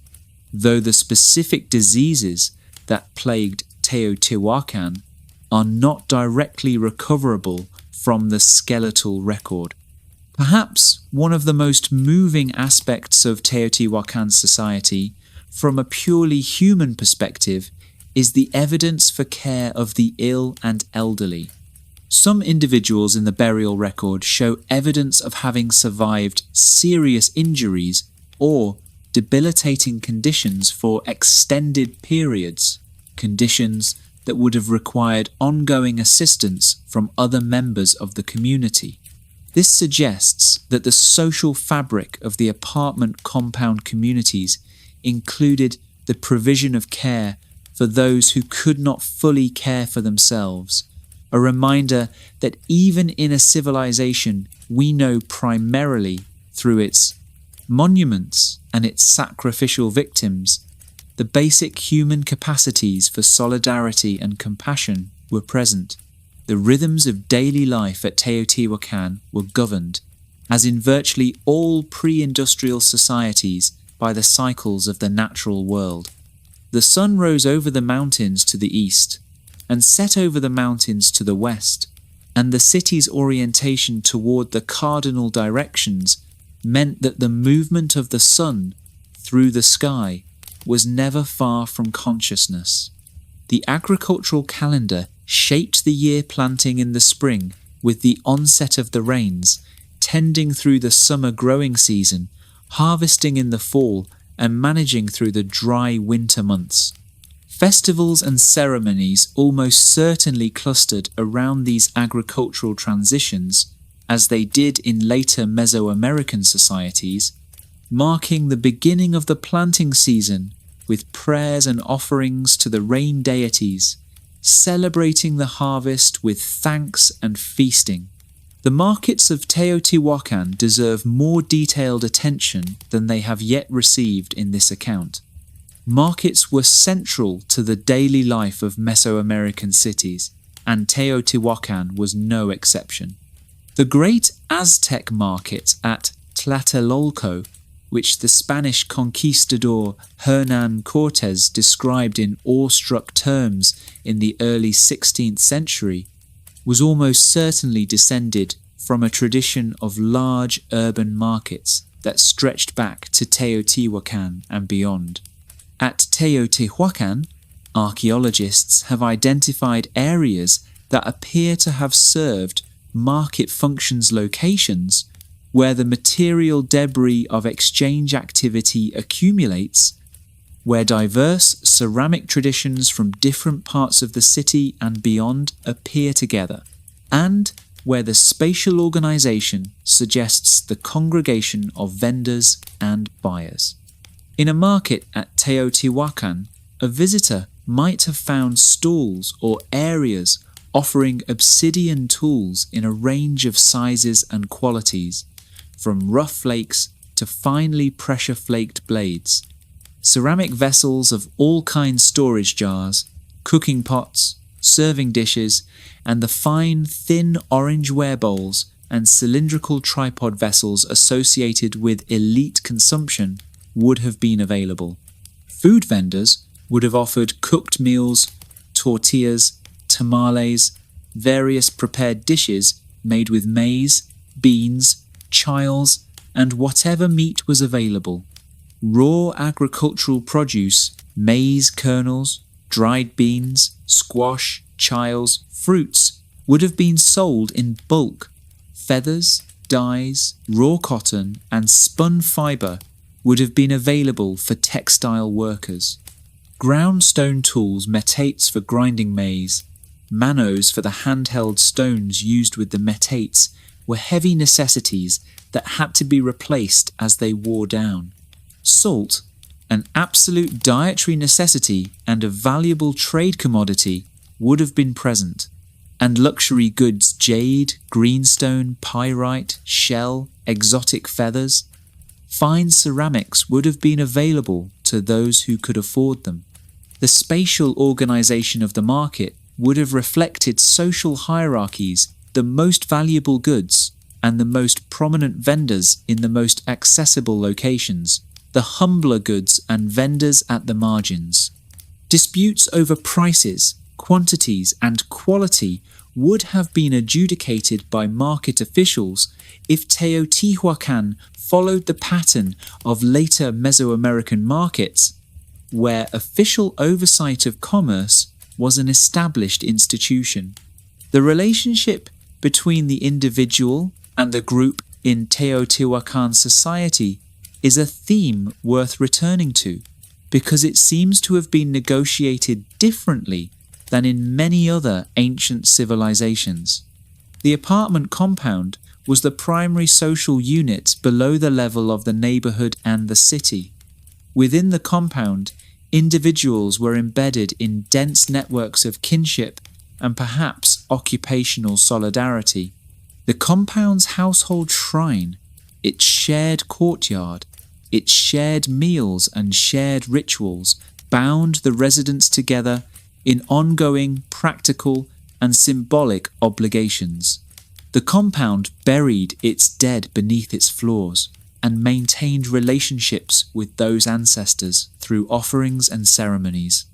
though the specific diseases that plagued Teotihuacan are not directly recoverable from the skeletal record. Perhaps one of the most moving aspects of Teotihuacan society, from a purely human perspective, is the evidence for care of the ill and elderly. Some individuals in the burial record show evidence of having survived serious injuries or debilitating conditions for extended periods, conditions that would have required ongoing assistance from other members of the community. This suggests that the social fabric of the apartment compound communities included the provision of care for those who could not fully care for themselves, a reminder that even in a civilization we know primarily through its monuments and its sacrificial victims, the basic human capacities for solidarity and compassion were present. The rhythms of daily life at Teotihuacan were governed, as in virtually all pre-industrial societies, by the cycles of the natural world. The sun rose over the mountains to the east, and set over the mountains to the west, and the city's orientation toward the cardinal directions meant that the movement of the sun through the sky was never far from consciousness. The agricultural calendar shaped the year planting in the spring with the onset of the rains, tending through the summer growing season, harvesting in the fall, and managing through the dry winter months. Festivals and ceremonies almost certainly clustered around these agricultural transitions, as they did in later Mesoamerican societies, marking the beginning of the planting season with prayers and offerings to the rain deities, celebrating the harvest with thanks and feasting. The markets of Teotihuacan deserve more detailed attention than they have yet received in this account. Markets were central to the daily life of Mesoamerican cities, and Teotihuacan was no exception. The great Aztec market at Tlatelolco, which the Spanish conquistador Hernán Cortés described in awestruck terms in the early 16th century, was almost certainly descended from a tradition of large urban markets that stretched back to Teotihuacan and beyond. At Teotihuacan, archaeologists have identified areas that appear to have served market functions locations where the material debris of exchange activity accumulates, where diverse ceramic traditions from different parts of the city and beyond appear together, and where the spatial organization suggests the congregation of vendors and buyers. In a market at Teotihuacan, a visitor might have found stalls or areas offering obsidian tools in a range of sizes and qualities, from rough flakes to finely pressure-flaked blades. Ceramic vessels of all kinds, storage jars, cooking pots, serving dishes, and the fine, thin orangeware bowls and cylindrical tripod vessels associated with elite consumption would have been available. Food vendors would have offered cooked meals, tortillas, tamales, various prepared dishes made with maize, beans, chiles, and whatever meat was available. Raw agricultural produce, maize kernels, dried beans, squash, chiles, fruits would have been sold in bulk. Feathers, dyes, raw cotton, and spun fibre would have been available for textile workers. Ground stone tools, metates for grinding maize, manos for the handheld stones used with the metates, were heavy necessities that had to be replaced as they wore down. Salt, an absolute dietary necessity and a valuable trade commodity, would have been present, and luxury goods jade, greenstone, pyrite, shell, exotic feathers. Fine ceramics would have been available to those who could afford them. The spatial organization of the market would have reflected social hierarchies, the most valuable goods, and the most prominent vendors in the most accessible locations, the humbler goods and vendors at the margins. Disputes over prices, quantities, and quality would have been adjudicated by market officials if Teotihuacan followed the pattern of later Mesoamerican markets, where official oversight of commerce was an established institution. The relationship between the individual and the group in Teotihuacan society is a theme worth returning to, because it seems to have been negotiated differently than in many other ancient civilizations. The apartment compound was the primary social unit below the level of the neighborhood and the city. Within the compound, individuals were embedded in dense networks of kinship and perhaps occupational solidarity. The compound's household shrine, its shared courtyard, its shared meals and shared rituals bound the residents together in ongoing, practical, and symbolic obligations. The compound buried its dead beneath its floors and maintained relationships with those ancestors through offerings and ceremonies.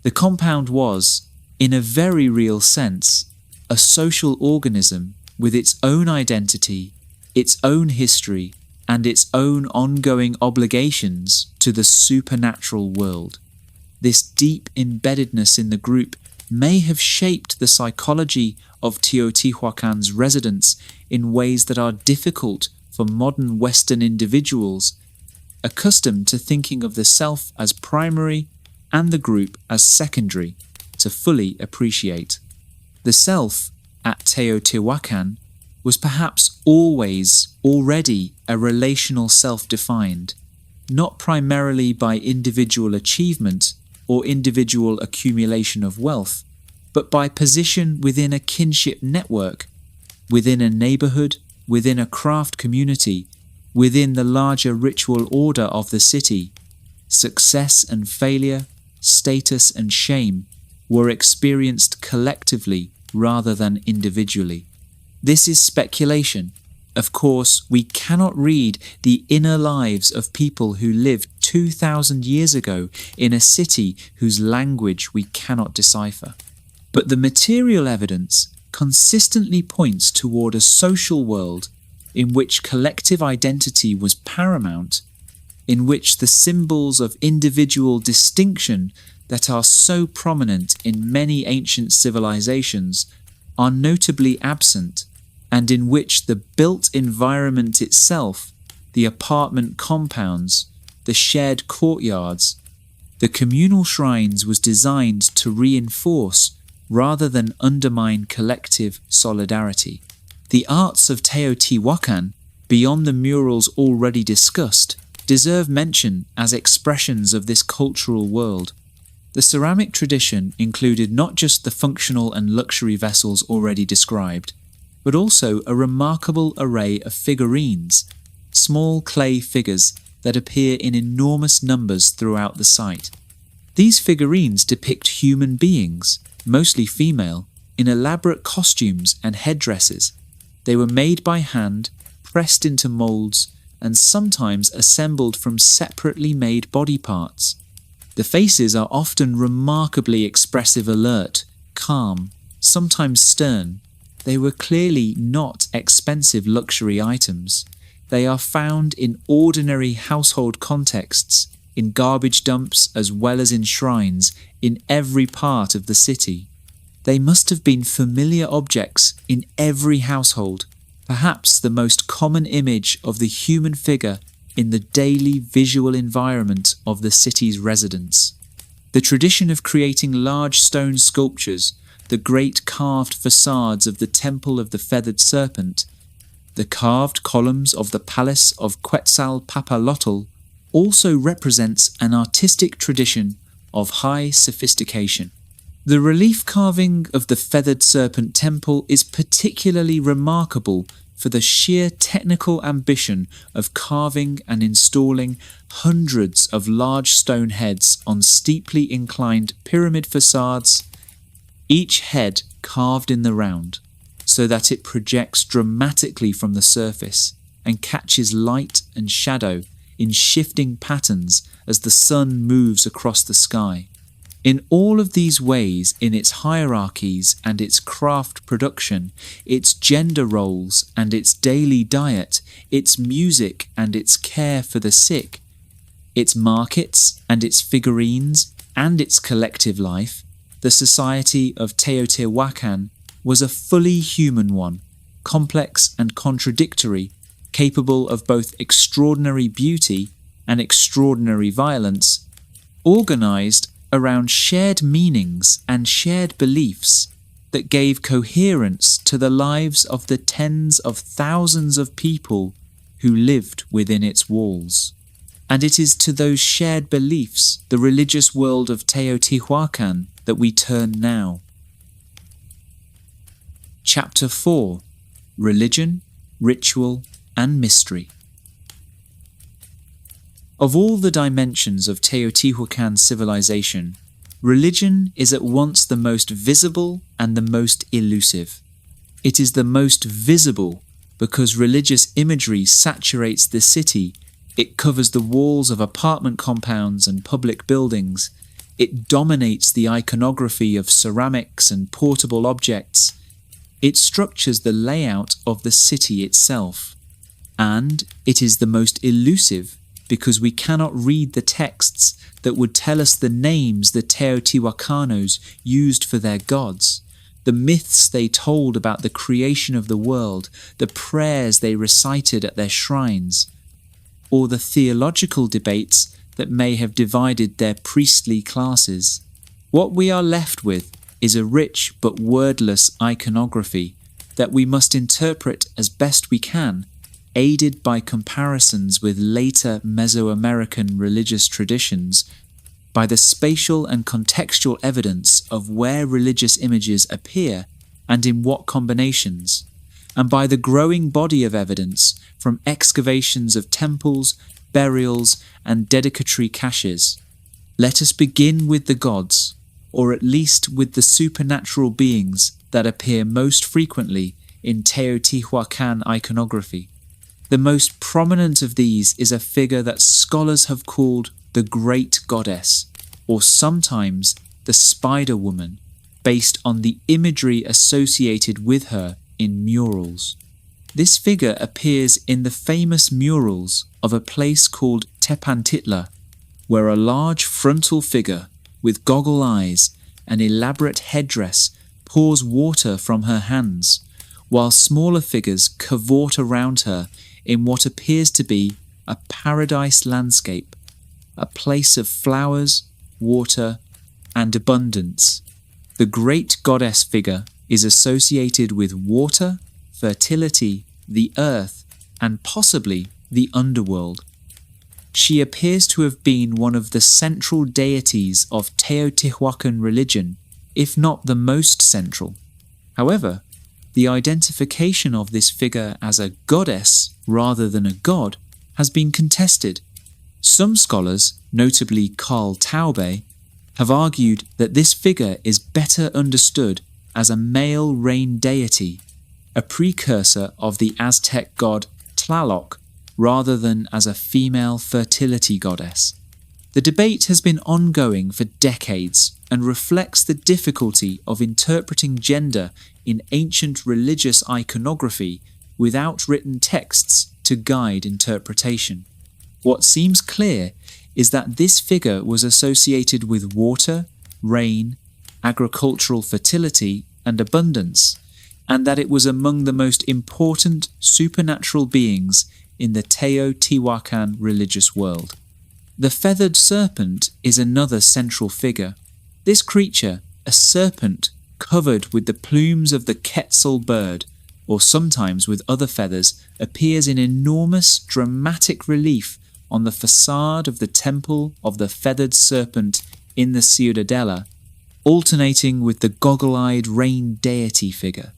The compound was, in a very real sense, a social organism with its own identity, its own history, and its own ongoing obligations to the supernatural world. This deep embeddedness in the group may have shaped the psychology of Teotihuacan's residents in ways that are difficult for modern Western individuals, accustomed to thinking of the self as primary and the group as secondary, to fully appreciate. The self, at Teotihuacan, was perhaps already a relational self-defined, not primarily by individual achievement or individual accumulation of wealth, but by position within a kinship network, within a neighborhood, within a craft community, within the larger ritual order of the city. Success and failure, status and shame were experienced collectively rather than individually. This is speculation. Of course, we cannot read the inner lives of people who lived 2,000 years ago in a city whose language we cannot decipher. But the material evidence consistently points toward a social world in which collective identity was paramount, in which the symbols of individual distinction that are so prominent in many ancient civilizations are notably absent, and in which the built environment itself, the apartment compounds, the shared courtyards, the communal shrines was designed to reinforce rather than undermine collective solidarity. The arts of Teotihuacan, beyond the murals already discussed, deserve mention as expressions of this cultural world. The ceramic tradition included not just the functional and luxury vessels already described, but also a remarkable array of figurines, small clay figures that appear in enormous numbers throughout the site. These figurines depict human beings, mostly female, in elaborate costumes and headdresses. They were made by hand, pressed into molds, and sometimes assembled from separately made body parts. The faces are often remarkably expressive, alert, calm, sometimes stern. They were clearly not expensive luxury items. They are found in ordinary household contexts, in garbage dumps as well as in shrines, in every part of the city. They must have been familiar objects in every household, perhaps the most common image of the human figure in the daily visual environment of the city's residents. The tradition of creating large stone sculptures, the great carved facades of the Temple of the Feathered Serpent, the carved columns of the Palace of Quetzalpapalotl, also represents an artistic tradition of high sophistication. The relief carving of the Feathered Serpent Temple is particularly remarkable for the sheer technical ambition of carving and installing hundreds of large stone heads on steeply inclined pyramid facades, each head carved in the round, so that it projects dramatically from the surface and catches light and shadow in shifting patterns as the sun moves across the sky. In all of these ways, in its hierarchies and its craft production, its gender roles and its daily diet, its music and its care for the sick, its markets and its figurines and its collective life, the society of Teotihuacan was a fully human one, complex and contradictory, capable of both extraordinary beauty and extraordinary violence, organized around shared meanings and shared beliefs that gave coherence to the lives of the tens of thousands of people who lived within its walls. And it is to those shared beliefs, the religious world of Teotihuacan, that we turn now. Chapter 4: Religion, Ritual, and Mystery. Of all the dimensions of Teotihuacan civilization, religion is at once the most visible and the most elusive. It is the most visible because religious imagery saturates the city. It covers the walls of apartment compounds and public buildings. It dominates the iconography of ceramics and portable objects. It structures the layout of the city itself. And it is the most elusive because we cannot read the texts that would tell us the names the Teotihuacanos used for their gods, the myths they told about the creation of the world, the prayers they recited at their shrines, or the theological debates that may have divided their priestly classes. What we are left with is a rich but wordless iconography that we must interpret as best we can, aided by comparisons with later Mesoamerican religious traditions, by the spatial and contextual evidence of where religious images appear and in what combinations, and by the growing body of evidence from excavations of temples, burials, and dedicatory caches. Let us begin with the gods, or at least with the supernatural beings that appear most frequently in Teotihuacan iconography. The most prominent of these is a figure that scholars have called the Great Goddess, or sometimes the Spider Woman, based on the imagery associated with her in murals. This figure appears in the famous murals of a place called Tepantitla, where a large frontal figure with goggle eyes and elaborate headdress pours water from her hands, while smaller figures cavort around her in what appears to be a paradise landscape, a place of flowers, water, and abundance. The great goddess figure is associated with water, fertility, the earth, and possibly the underworld. She appears to have been one of the central deities of Teotihuacan religion, if not the most central. However, the identification of this figure as a goddess rather than a god has been contested. Some scholars, notably Carl Taube, have argued that this figure is better understood as a male rain deity, a precursor of the Aztec god Tlaloc, rather than as a female fertility goddess. The debate has been ongoing for decades and reflects the difficulty of interpreting gender in ancient religious iconography without written texts to guide interpretation. What seems clear is that this figure was associated with water, rain, agricultural fertility, and abundance, and that it was among the most important supernatural beings in the Teotihuacan religious world. The feathered serpent is another central figure. This creature, a serpent covered with the plumes of the quetzal bird, or sometimes with other feathers, appears in enormous dramatic relief on the facade of the temple of the feathered serpent in the Ciudadela, alternating with the goggle-eyed rain deity figure.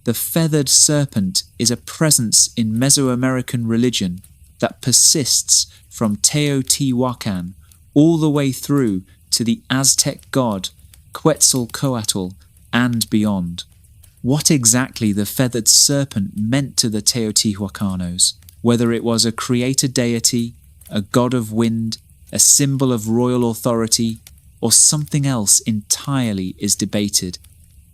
The feathered serpent is a presence in Mesoamerican religion that persists from Teotihuacan all the way through to the Aztec god Quetzalcoatl and beyond. What exactly the feathered serpent meant to the Teotihuacanos, whether it was a creator deity, a god of wind, a symbol of royal authority, or something else entirely, is debated.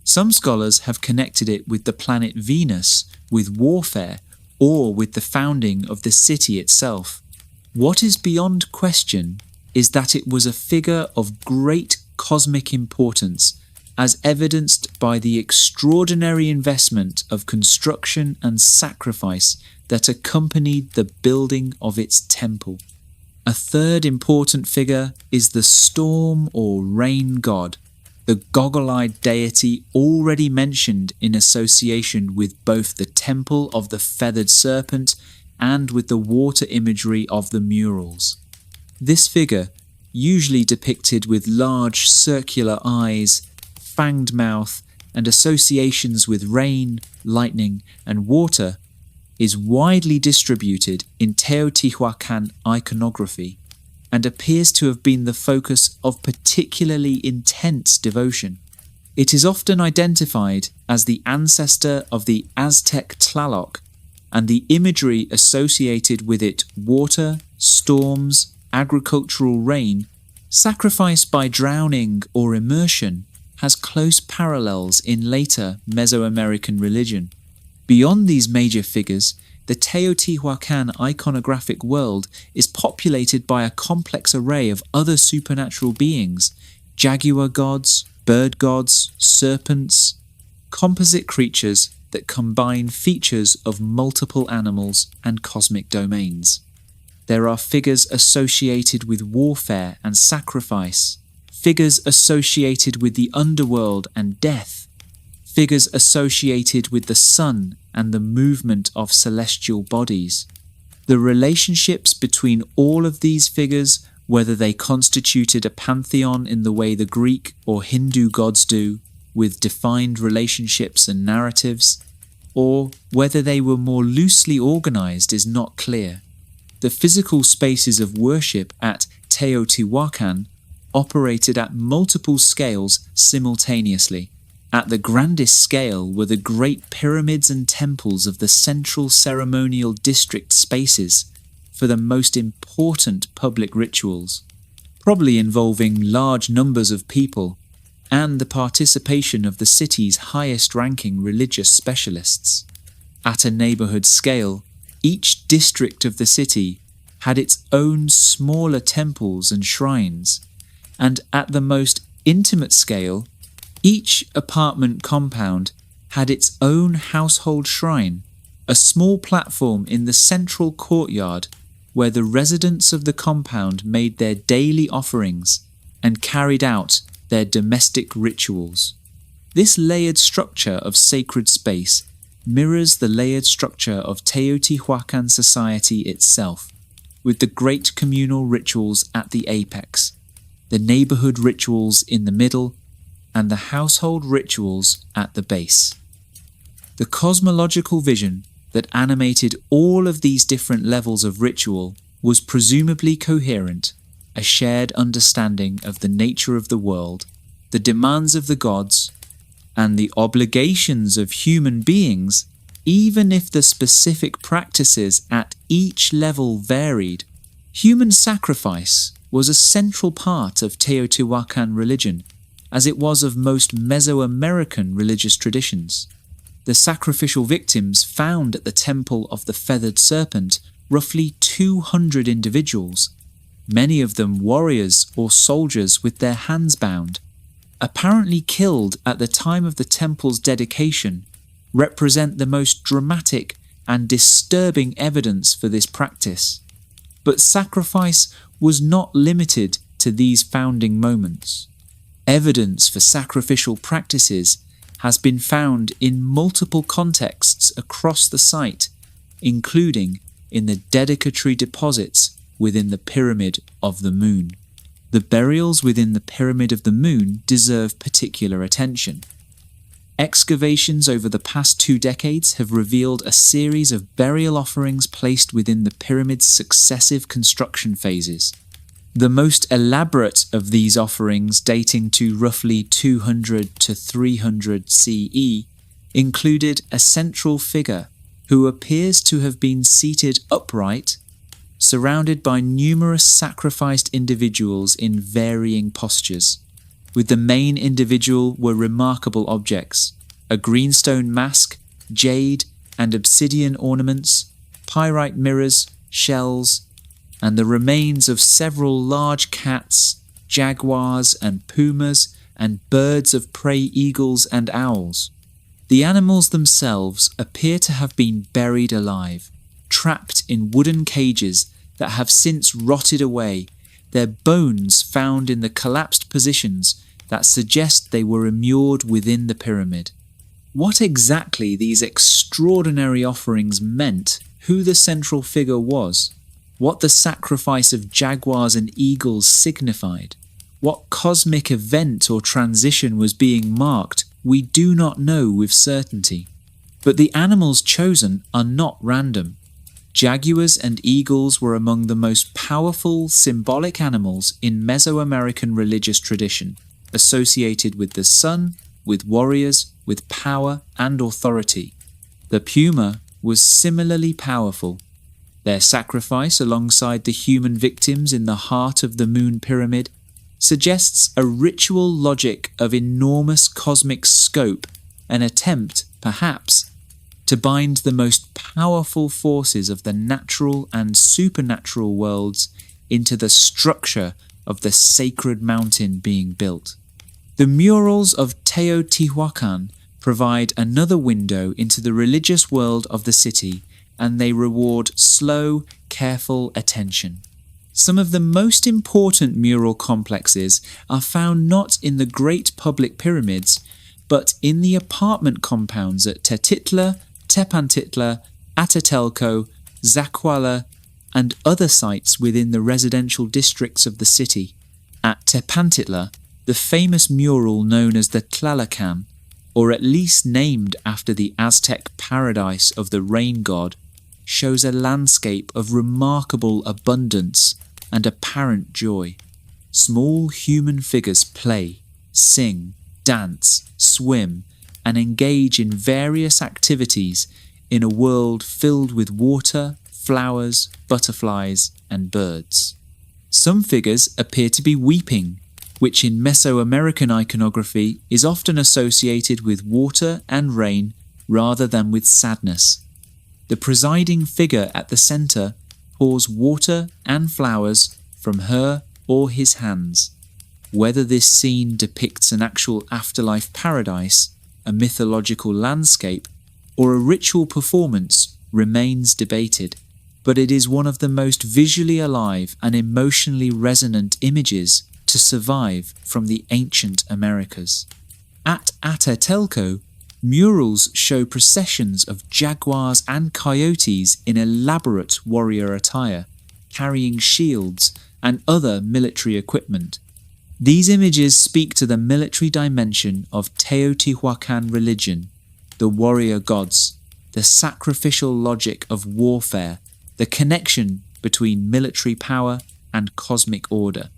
Some scholars have connected it with the planet Venus, with warfare, or with the founding of the city itself. What is beyond question is that it was a figure of great cosmic importance, as evidenced by the extraordinary investment of construction and sacrifice that accompanied the building of its temple. A third important figure is the storm or rain god, the goggle-eyed deity already mentioned in association with both the temple of the feathered serpent and with the water imagery of the murals. This figure, usually depicted with large circular eyes, fanged mouth, and associations with rain, lightning, and water, is widely distributed in Teotihuacan iconography and appears to have been the focus of particularly intense devotion. It is often identified as the ancestor of the Aztec Tlaloc, and the imagery associated with it, water, storms, agricultural rain, sacrifice by drowning or immersion, has close parallels in later Mesoamerican religion. Beyond these major figures, the Teotihuacan iconographic world is populated by a complex array of other supernatural beings, jaguar gods, bird gods, serpents, composite creatures that combine features of multiple animals and cosmic domains. There are figures associated with warfare and sacrifice, figures associated with the underworld and death, figures associated with the sun and the movement of celestial bodies. The relationships between all of these figures, whether they constituted a pantheon in the way the Greek or Hindu gods do, with defined relationships and narratives, or whether they were more loosely organized, is not clear. The physical spaces of worship at Teotihuacan operated at multiple scales simultaneously. At the grandest scale were the great pyramids and temples of the central ceremonial district spaces for the most important public rituals, probably involving large numbers of people, and the participation of the city's highest-ranking religious specialists. At a neighborhood scale, each district of the city had its own smaller temples and shrines, and at the most intimate scale, each apartment compound had its own household shrine, a small platform in the central courtyard where the residents of the compound made their daily offerings and carried out their domestic rituals. This layered structure of sacred space mirrors the layered structure of Teotihuacan society itself, with the great communal rituals at the apex, the neighborhood rituals in the middle, and the household rituals at the base. The cosmological vision that animated all of these different levels of ritual was presumably coherent, a shared understanding of the nature of the world, the demands of the gods, and the obligations of human beings, even if the specific practices at each level varied. Human sacrifice was a central part of Teotihuacan religion, as it was of most Mesoamerican religious traditions. The sacrificial victims found at the Temple of the Feathered Serpent roughly 200 individuals, many of them warriors or soldiers with their hands bound, apparently killed at the time of the temple's dedication, represent the most dramatic and disturbing evidence for this practice. But sacrifice was not limited to these founding moments. Evidence for sacrificial practices has been found in multiple contexts across the site, including in the dedicatory deposits within the Pyramid of the Moon. The burials within the Pyramid of the Moon deserve particular attention. Excavations over the past 2 decades have revealed a series of burial offerings placed within the pyramid's successive construction phases. The most elaborate of these offerings, dating to roughly 200 to 300 CE, included a central figure who appears to have been seated upright, surrounded by numerous sacrificed individuals in varying postures. With the main individual were remarkable objects: a greenstone mask, jade and obsidian ornaments, pyrite mirrors, shells, and the remains of several large cats, jaguars and pumas, and birds of prey eagles and owls. The animals themselves appear to have been buried alive, trapped in wooden cages that have since rotted away, their bones found in the collapsed positions that suggest they were immured within the pyramid. What exactly these extraordinary offerings meant, who the central figure was, what the sacrifice of jaguars and eagles signified, what cosmic event or transition was being marked, we do not know with certainty. But the animals chosen are not random. Jaguars and eagles were among the most powerful symbolic animals in Mesoamerican religious tradition, associated with the sun, with warriors, with power and authority. The puma was similarly powerful. Their sacrifice alongside the human victims in the heart of the moon pyramid suggests a ritual logic of enormous cosmic scope, an attempt, perhaps, to bind the most powerful forces of the natural and supernatural worlds into the structure of the sacred mountain being built. The murals of Teotihuacan provide another window into the religious world of the city, and they reward slow, careful attention. Some of the most important mural complexes are found not in the great public pyramids, but in the apartment compounds at Tetitla, Tepantitla, Atatelco, Zacuala, and other sites within the residential districts of the city. At Tepantitla, the famous mural known as the Tlalocan, or at least named after the Aztec paradise of the rain god, shows a landscape of remarkable abundance and apparent joy. Small human figures play, sing, dance, swim, and engage in various activities in a world filled with water, flowers, butterflies, and birds. Some figures appear to be weeping, which in Mesoamerican iconography is often associated with water and rain rather than with sadness. The presiding figure at the center pours water and flowers from her or his hands. Whether this scene depicts an actual afterlife paradise, a mythological landscape, or a ritual performance remains debated, but it is one of the most visually alive and emotionally resonant images to survive from the ancient Americas. At Atatelco, murals show processions of jaguars and coyotes in elaborate warrior attire, carrying shields and other military equipment. These images speak to the military dimension of Teotihuacan religion, the warrior gods, the sacrificial logic of warfare, the connection between military power and cosmic order.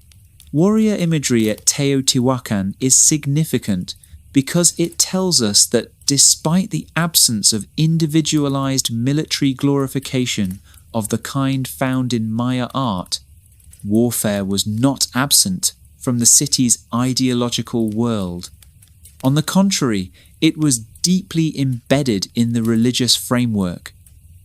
Warrior imagery at Teotihuacan is significant because it tells us that despite the absence of individualized military glorification of the kind found in Maya art, warfare was not absent from the city's ideological world. On the contrary, it was deeply embedded in the religious framework.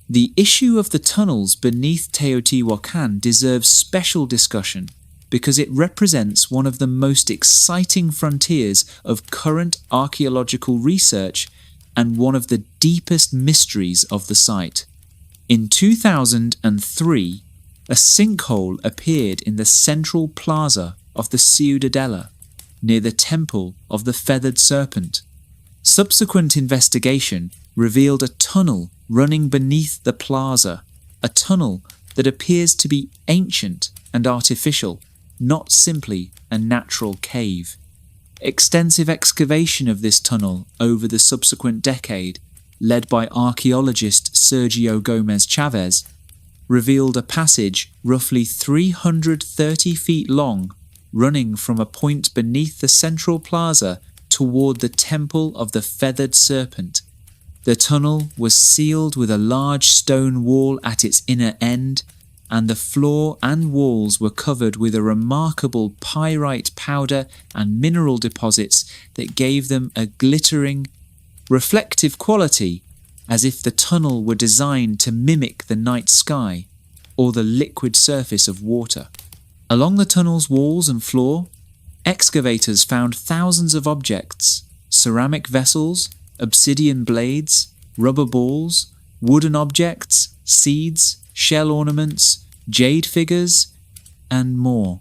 The issue of the tunnels beneath Teotihuacan deserves special discussion because it represents one of the most exciting frontiers of current archaeological research and one of the deepest mysteries of the site. In 2003, a sinkhole appeared in the central plaza of the Ciudadela, near the Temple of the Feathered Serpent. Subsequent investigation revealed a tunnel running beneath the plaza, a tunnel that appears to be ancient and artificial, not simply a natural cave. Extensive excavation of this tunnel over the subsequent decade, led by archaeologist Sergio Gomez Chavez, revealed a passage roughly 330 feet long, running from a point beneath the central plaza toward the Temple of the Feathered Serpent. The tunnel was sealed with a large stone wall at its inner end, and the floor and walls were covered with a remarkable pyrite powder and mineral deposits that gave them a glittering, reflective quality, as if the tunnel were designed to mimic the night sky or the liquid surface of water. Along the tunnel's walls and floor, excavators found thousands of objects: ceramic vessels, obsidian blades, rubber balls, wooden objects, seeds, shell ornaments, jade figures, and more.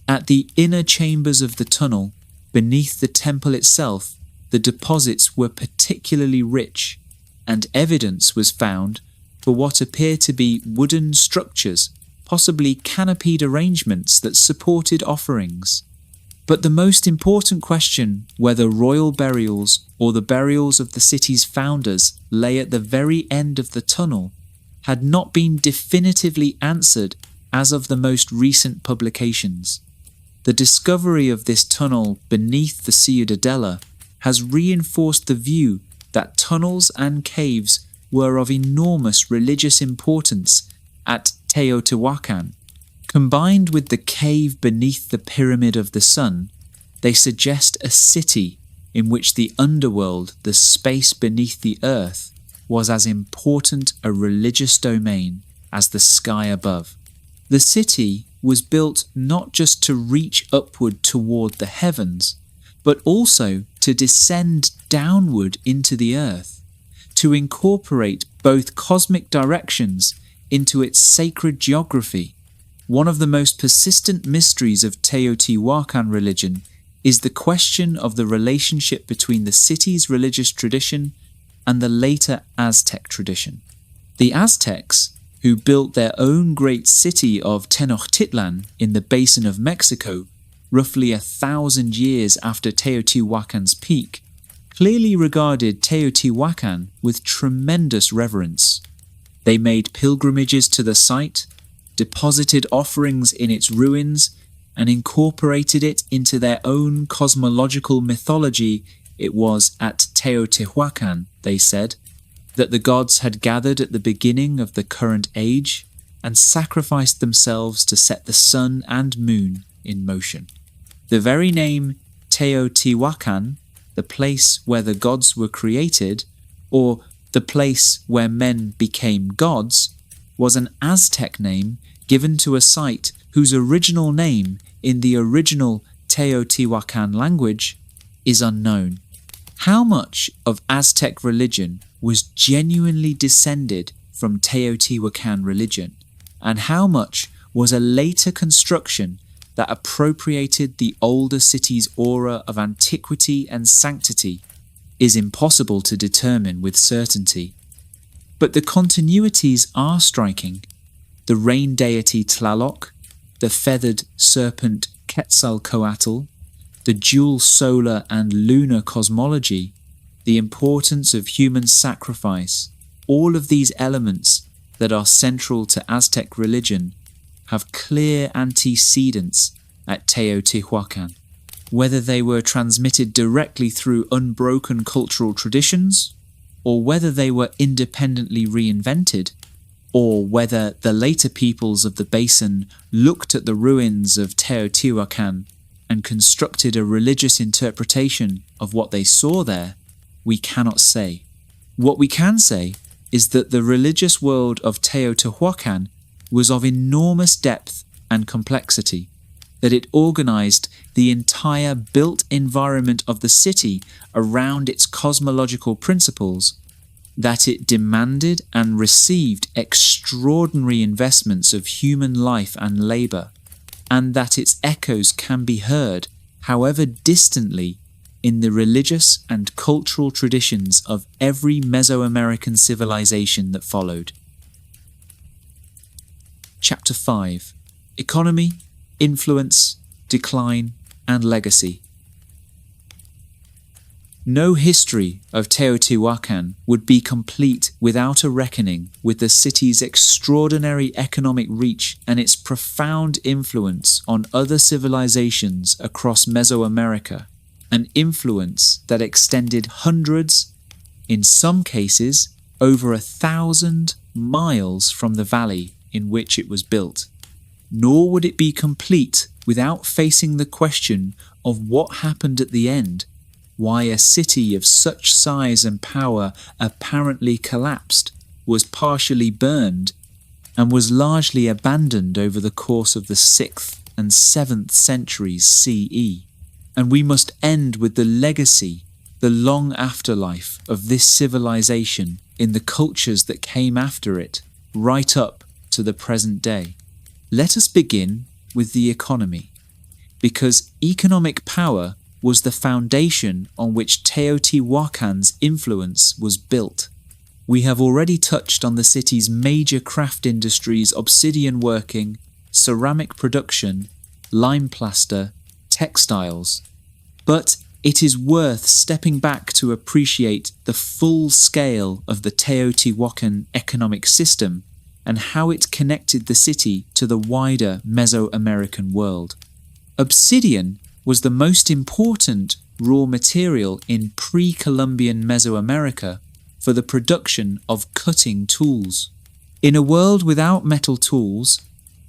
At the inner chambers of the tunnel, beneath the temple itself, the deposits were particularly rich, and evidence was found for what appear to be wooden structures, possibly canopied arrangements that supported offerings. But the most important question, whether royal burials or the burials of the city's founders lay at the very end of the tunnel, had not been definitively answered as of the most recent publications. The discovery of this tunnel beneath the Ciudadela has reinforced the view that tunnels and caves were of enormous religious importance at Teotihuacan. Combined with the cave beneath the Pyramid of the Sun, they suggest a city in which the underworld, the space beneath the earth, was as important a religious domain as the sky above. The city was built not just to reach upward toward the heavens, but also to descend downward into the earth, to incorporate both cosmic directions into its sacred geography. One of the most persistent mysteries of Teotihuacan religion is the question of the relationship between the city's religious tradition and the later Aztec tradition. The Aztecs, who built their own great city of Tenochtitlan in the basin of Mexico, roughly 1,000 years after Teotihuacan's peak, clearly regarded Teotihuacan with tremendous reverence. They made pilgrimages to the site, deposited offerings in its ruins, and incorporated it into their own cosmological mythology. It was at Teotihuacan, they said, that the gods had gathered at the beginning of the current age and sacrificed themselves to set the sun and moon in motion. The very name Teotihuacan, the place where the gods were created, or the place where men became gods, was an Aztec name given to a site whose original name in the original Teotihuacan language is unknown. How much of Aztec religion was genuinely descended from Teotihuacan religion, and how much was a later construction that appropriated the older city's aura of antiquity and sanctity, is impossible to determine with certainty. But the continuities are striking. The rain deity Tlaloc, the feathered serpent Quetzalcoatl, the dual solar and lunar cosmology, the importance of human sacrifice, all of these elements that are central to Aztec religion have clear antecedents at Teotihuacan. Whether they were transmitted directly through unbroken cultural traditions, or whether they were independently reinvented, or whether the later peoples of the basin looked at the ruins of Teotihuacan and constructed a religious interpretation of what they saw there, we cannot say. What we can say is that the religious world of Teotihuacan was of enormous depth and complexity, that it organized the entire built environment of the city around its cosmological principles, that it demanded and received extraordinary investments of human life and labor, and that its echoes can be heard, however distantly, in the religious and cultural traditions of every Mesoamerican civilization that followed. Chapter 5: Economy, Influence, Decline, and Legacy. No history of Teotihuacan would be complete without a reckoning with the city's extraordinary economic reach and its profound influence on other civilizations across Mesoamerica, an influence that extended hundreds, in some cases over 1,000 miles from the valley in which it was built. Nor would it be complete without facing the question of what happened at the end, why a city of such size and power apparently collapsed, was partially burned, and was largely abandoned over the course of the 6th and 7th centuries CE. And we must end with the legacy, the long afterlife of this civilization in the cultures that came after it, right up to the present day. Let us begin with the economy, because economic power was the foundation on which Teotihuacan's influence was built. We have already touched on the city's major craft industries: obsidian working, ceramic production, lime plaster, textiles. But it is worth stepping back to appreciate the full scale of the Teotihuacan economic system and how it connected the city to the wider Mesoamerican world. Obsidian was the most important raw material in pre-Columbian Mesoamerica for the production of cutting tools. In a world without metal tools,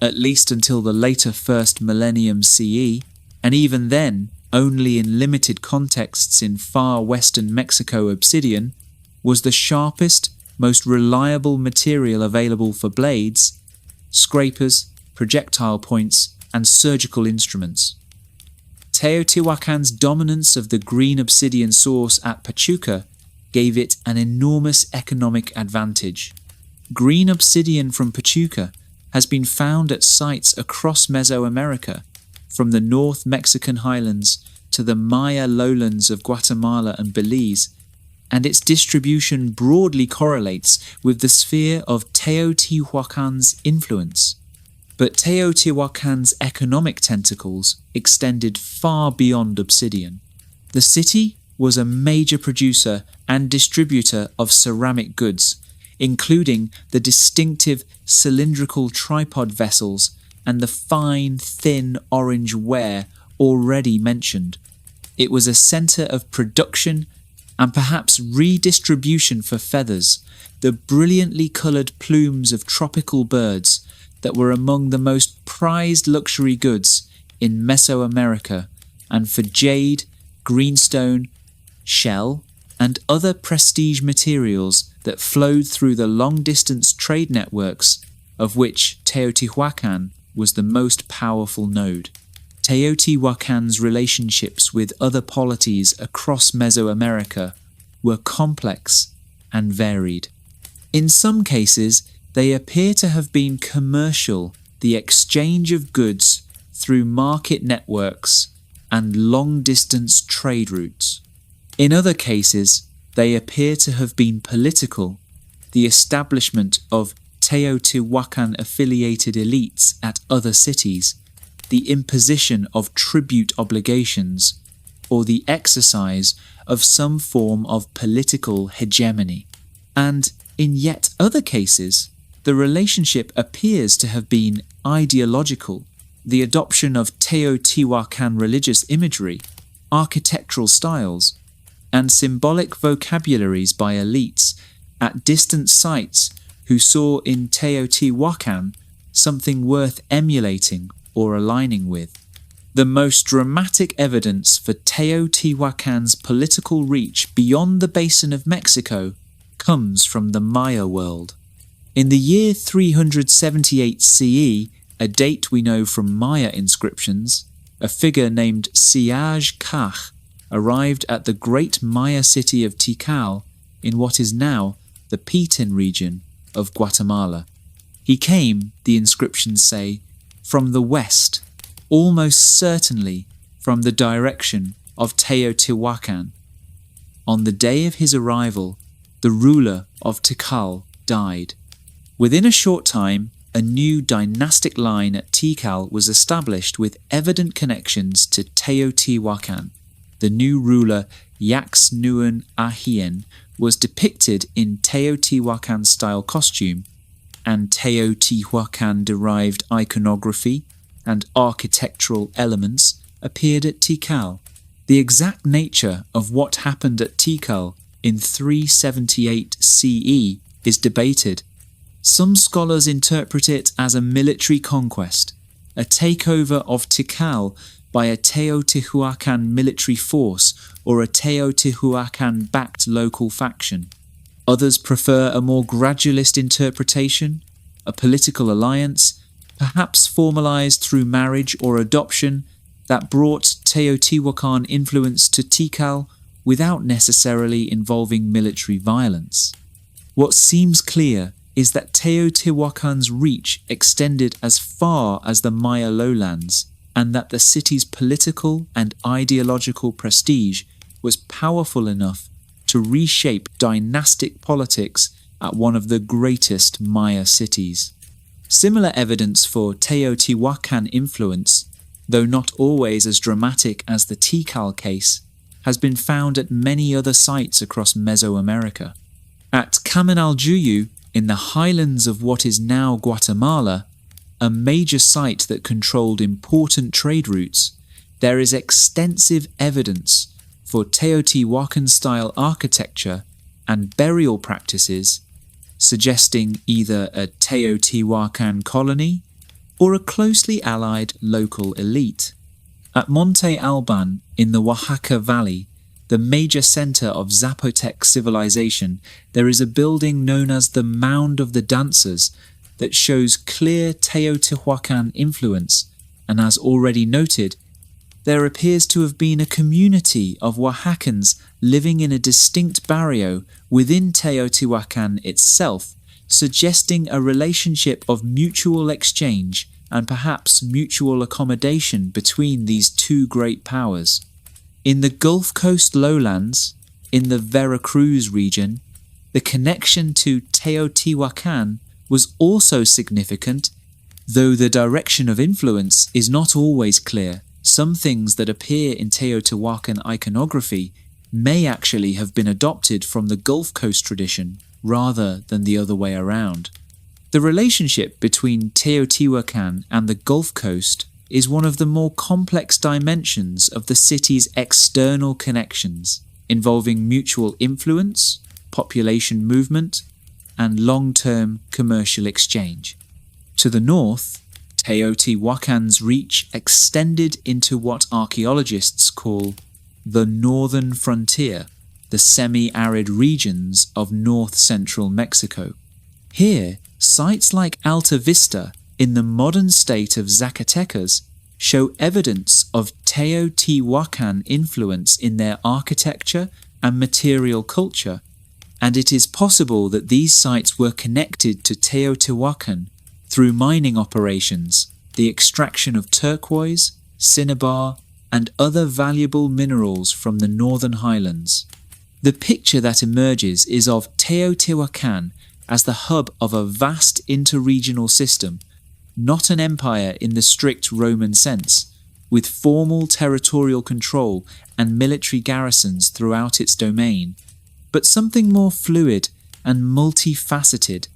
at least until the later 1st millennium CE, and even then only in limited contexts in far western Mexico, obsidian was the sharpest, most reliable material available for blades, scrapers, projectile points, and surgical instruments. Teotihuacan's dominance of the green obsidian source at Pachuca gave it an enormous economic advantage. Green obsidian from Pachuca has been found at sites across Mesoamerica, from the North Mexican highlands to the Maya lowlands of Guatemala and Belize, and its distribution broadly correlates with the sphere of Teotihuacan's influence. But Teotihuacan's economic tentacles extended far beyond obsidian. The city was a major producer and distributor of ceramic goods, including the distinctive cylindrical tripod vessels and the fine, thin orange ware already mentioned. It was a center of production and perhaps redistribution for feathers, the brilliantly colored plumes of tropical birds that were among the most prized luxury goods in Mesoamerica, and for jade, greenstone, shell, and other prestige materials that flowed through the long-distance trade networks of which Teotihuacan was the most powerful node. Teotihuacan's relationships with other polities across Mesoamerica were complex and varied. In some cases, they appear to have been commercial, the exchange of goods through market networks and long-distance trade routes. In other cases, they appear to have been political, the establishment of Teotihuacan-affiliated elites at other cities, the imposition of tribute obligations, or the exercise of some form of political hegemony. And in yet other cases, the relationship appears to have been ideological, the adoption of Teotihuacan religious imagery, architectural styles, and symbolic vocabularies by elites at distant sites who saw in Teotihuacan something worth emulating or aligning with. The most dramatic evidence for Teotihuacan's political reach beyond the basin of Mexico comes from the Maya world. In the year 378 CE, a date we know from Maya inscriptions, a figure named Siaj Kaj arrived at the great Maya city of Tikal in what is now the Petén region of Guatemala. He came, the inscriptions say, from the west, almost certainly from the direction of Teotihuacan. On the day of his arrival, the ruler of Tikal died. Within a short time, a new dynastic line at Tikal was established with evident connections to Teotihuacan. The new ruler, Yaxnuan Ahien, was depicted in Teotihuacan-style costume, and Teotihuacan-derived iconography and architectural elements appeared at Tikal. The exact nature of what happened at Tikal in 378 CE is debated. Some scholars interpret it as a military conquest, a takeover of Tikal by a Teotihuacan military force or a Teotihuacan-backed local faction. Others prefer a more gradualist interpretation, a political alliance, perhaps formalized through marriage or adoption, that brought Teotihuacan influence to Tikal without necessarily involving military violence. What seems clear is that Teotihuacan's reach extended as far as the Maya lowlands, and that the city's political and ideological prestige was powerful enough to reshape dynastic politics at one of the greatest Maya cities. Similar evidence for Teotihuacan influence, though not always as dramatic as the Tikal case, has been found at many other sites across Mesoamerica. At Caminaljuyu, in the highlands of what is now Guatemala, a major site that controlled important trade routes, there is extensive evidence for Teotihuacan-style architecture and burial practices, suggesting either a Teotihuacan colony or a closely allied local elite. At Monte Alban in the Oaxaca Valley, the major center of Zapotec civilization, there is a building known as the Mound of the Dancers that shows clear Teotihuacan influence, and as already noted, there appears to have been a community of Oaxacans living in a distinct barrio within Teotihuacan itself, suggesting a relationship of mutual exchange and perhaps mutual accommodation between these two great powers. In the Gulf Coast lowlands, in the Veracruz region, the connection to Teotihuacan was also significant, though the direction of influence is not always clear. Some things that appear in Teotihuacan iconography may actually have been adopted from the Gulf Coast tradition rather than the other way around. The relationship between Teotihuacan and the Gulf Coast is one of the more complex dimensions of the city's external connections, involving mutual influence, population movement, and long-term commercial exchange. To the north, Teotihuacan's reach extended into what archaeologists call the northern frontier, the semi-arid regions of north-central Mexico. Here, sites like Alta Vista in the modern state of Zacatecas show evidence of Teotihuacan influence in their architecture and material culture, and it is possible that these sites were connected to Teotihuacan through mining operations, the extraction of turquoise, cinnabar, and other valuable minerals from the northern highlands. The picture that emerges is of Teotihuacan as the hub of a vast interregional system, not an empire in the strict Roman sense, with formal territorial control and military garrisons throughout its domain, but something more fluid and multifaceted,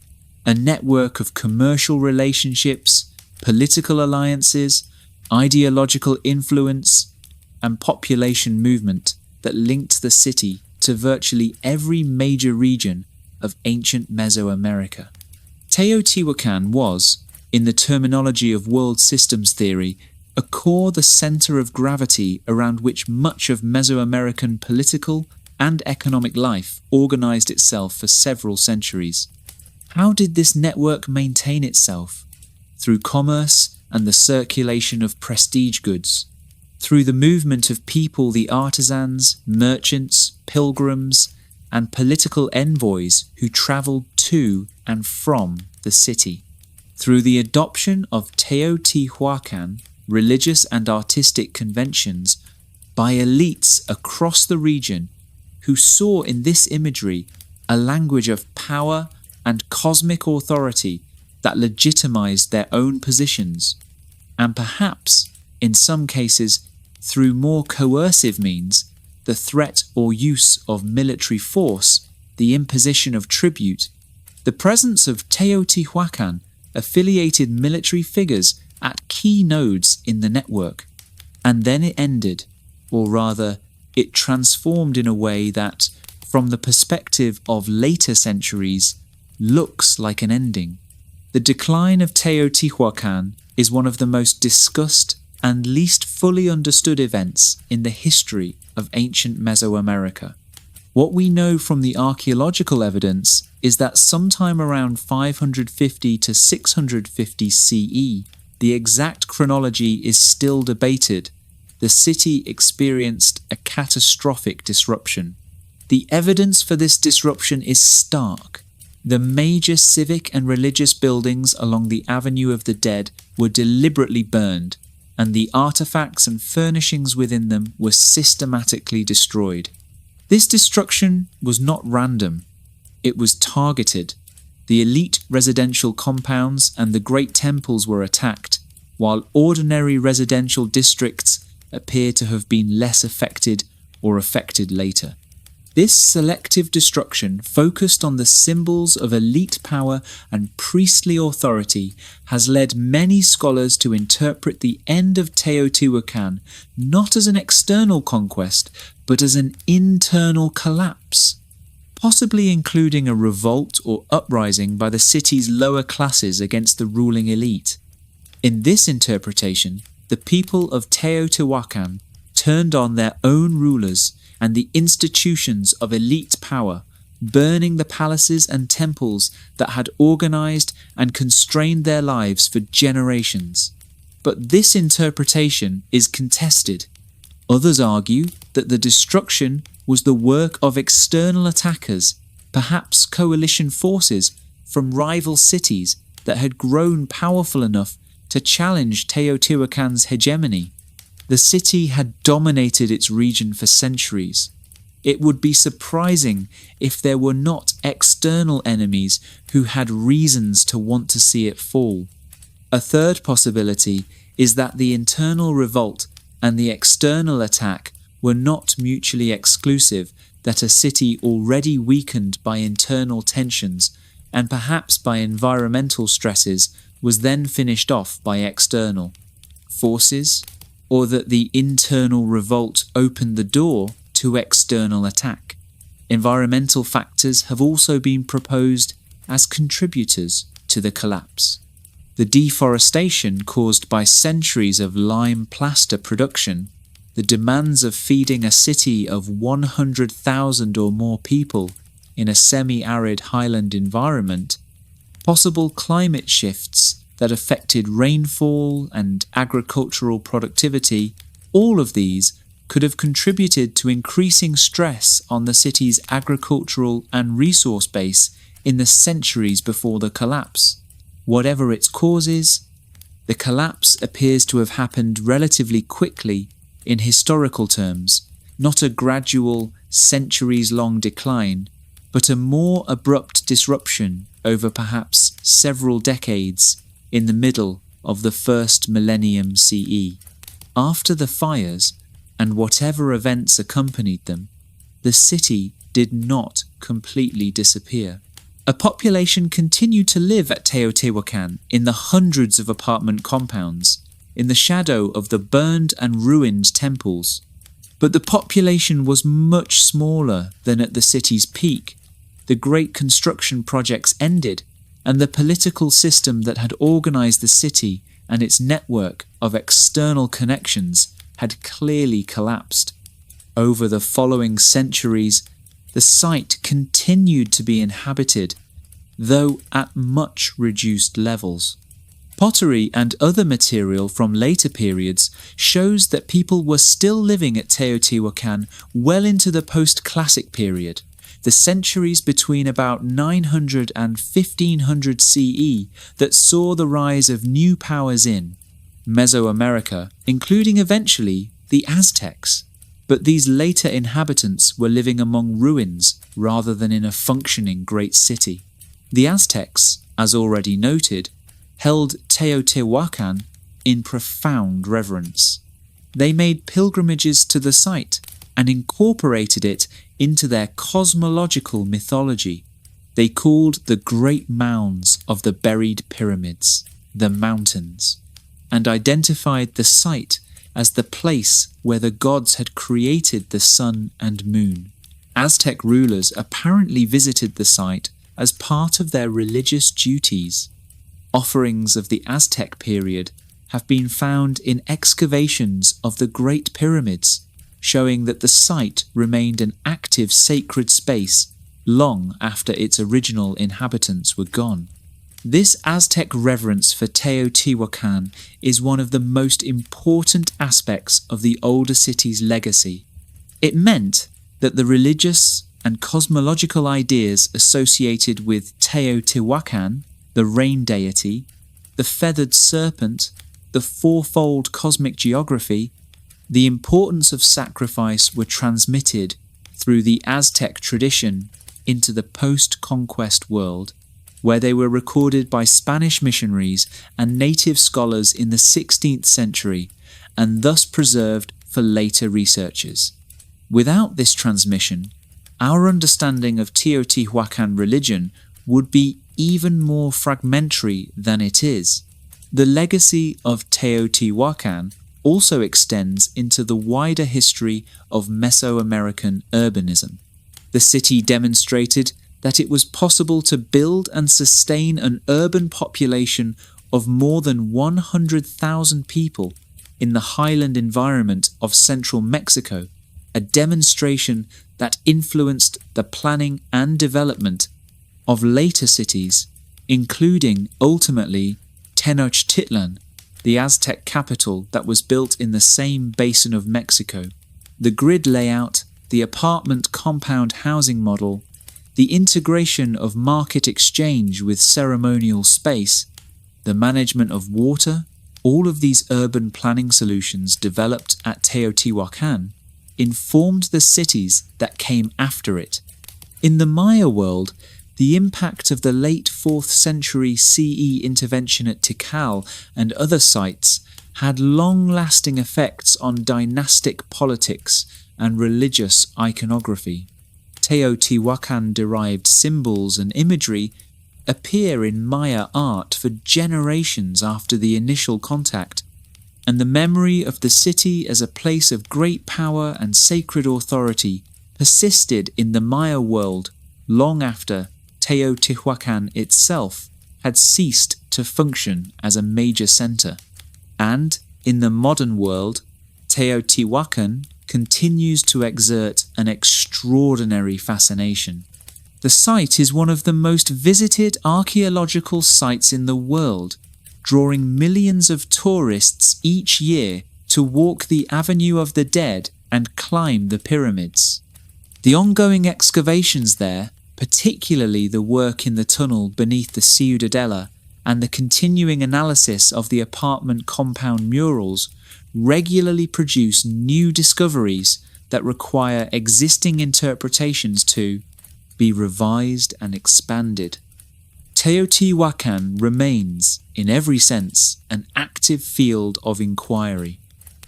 a network of commercial relationships, political alliances, ideological influence, and population movement that linked the city to virtually every major region of ancient Mesoamerica. Teotihuacan was, in the terminology of world systems theory, a core, the center of gravity around which much of Mesoamerican political and economic life organized itself for several centuries. How did this network maintain itself? Through commerce and the circulation of prestige goods, through the movement of people, the artisans, merchants, pilgrims, and political envoys who traveled to and from the city, through the adoption of Teotihuacan religious and artistic conventions by elites across the region who saw in this imagery a language of power and cosmic authority that legitimized their own positions, and perhaps, in some cases, through more coercive means, the threat or use of military force, the imposition of tribute, the presence of Teotihuacan affiliated military figures at key nodes in the network. And then it ended, or rather, it transformed in a way that, from the perspective of later centuries, looks like an ending. The decline of Teotihuacan is one of the most discussed and least fully understood events in the history of ancient Mesoamerica. What we know from the archaeological evidence is that sometime around 550 to 650 CE, the exact chronology is still debated, the city experienced a catastrophic disruption. The evidence for this disruption is stark. The major civic and religious buildings along the Avenue of the Dead were deliberately burned, and the artifacts and furnishings within them were systematically destroyed. This destruction was not random. It was targeted. The elite residential compounds and the great temples were attacked, while ordinary residential districts appear to have been less affected or affected later. This selective destruction, focused on the symbols of elite power and priestly authority, has led many scholars to interpret the end of Teotihuacan not as an external conquest, but as an internal collapse, possibly including a revolt or uprising by the city's lower classes against the ruling elite. In this interpretation, the people of Teotihuacan turned on their own rulers and the institutions of elite power, burning the palaces and temples that had organized and constrained their lives for generations. But this interpretation is contested. Others argue that the destruction was the work of external attackers, perhaps coalition forces from rival cities that had grown powerful enough to challenge Teotihuacan's hegemony. The city had dominated its region for centuries. It would be surprising if there were not external enemies who had reasons to want to see it fall. A third possibility is that the internal revolt and the external attack were not mutually exclusive, that a city already weakened by internal tensions and perhaps by environmental stresses was then finished off by external forces, or that the internal revolt opened the door to external attack. Environmental factors have also been proposed as contributors to the collapse. The deforestation caused by centuries of lime plaster production, the demands of feeding a city of 100,000 or more people in a semi-arid highland environment, possible climate shifts that affected rainfall and agricultural productivity, all of these could have contributed to increasing stress on the city's agricultural and resource base in the centuries before the collapse. Whatever its causes, the collapse appears to have happened relatively quickly in historical terms, not a gradual, centuries-long decline, but a more abrupt disruption over perhaps several decades in the middle of the first millennium CE. After the fires, and whatever events accompanied them, the city did not completely disappear. A population continued to live at Teotihuacan in the hundreds of apartment compounds, in the shadow of the burned and ruined temples. But the population was much smaller than at the city's peak. The great construction projects ended, and the political system that had organized the city and its network of external connections had clearly collapsed. Over the following centuries, the site continued to be inhabited, though at much reduced levels. Pottery and other material from later periods shows that people were still living at Teotihuacan well into the post-classic period, the centuries between about 900 and 1500 CE that saw the rise of new powers in Mesoamerica, including eventually the Aztecs. But these later inhabitants were living among ruins rather than in a functioning great city. The Aztecs, as already noted, held Teotihuacan in profound reverence. They made pilgrimages to the site and incorporated it into their cosmological mythology. They called the great mounds of the buried pyramids the mountains, and identified the site as the place where the gods had created the sun and moon. Aztec rulers apparently visited the site as part of their religious duties. Offerings of the Aztec period have been found in excavations of the Great Pyramids, showing that the site remained an active sacred space long after its original inhabitants were gone. This Aztec reverence for Teotihuacan is one of the most important aspects of the older city's legacy. It meant that the religious and cosmological ideas associated with Teotihuacan, the rain deity, the feathered serpent, the fourfold cosmic geography, the importance of sacrifice were transmitted through the Aztec tradition into the post-conquest world, where they were recorded by Spanish missionaries and native scholars in the 16th century and thus preserved for later researchers. Without this transmission, our understanding of Teotihuacan religion would be even more fragmentary than it is. The legacy of Teotihuacan also extends into the wider history of Mesoamerican urbanism. The city demonstrated that it was possible to build and sustain an urban population of more than 100,000 people in the highland environment of central Mexico, a demonstration that influenced the planning and development of later cities, including ultimately Tenochtitlan, the Aztec capital that was built in the same basin of Mexico. The grid layout, the apartment compound housing model, the integration of market exchange with ceremonial space, the management of water, all of these urban planning solutions developed at Teotihuacan informed the cities that came after it. In the Maya world, the impact of the late 4th century CE intervention at Tikal and other sites had long-lasting effects on dynastic politics and religious iconography. Teotihuacan-derived symbols and imagery appear in Maya art for generations after the initial contact, and the memory of the city as a place of great power and sacred authority persisted in the Maya world long after Teotihuacan itself had ceased to function as a major center. And in the modern world, Teotihuacan continues to exert an extraordinary fascination. The site is one of the most visited archaeological sites in the world, drawing millions of tourists each year to walk the Avenue of the Dead and climb the pyramids. The ongoing excavations there, particularly the work in the tunnel beneath the Ciudadela and the continuing analysis of the apartment compound murals, regularly produce new discoveries that require existing interpretations to be revised and expanded. Teotihuacan remains, in every sense, an active field of inquiry.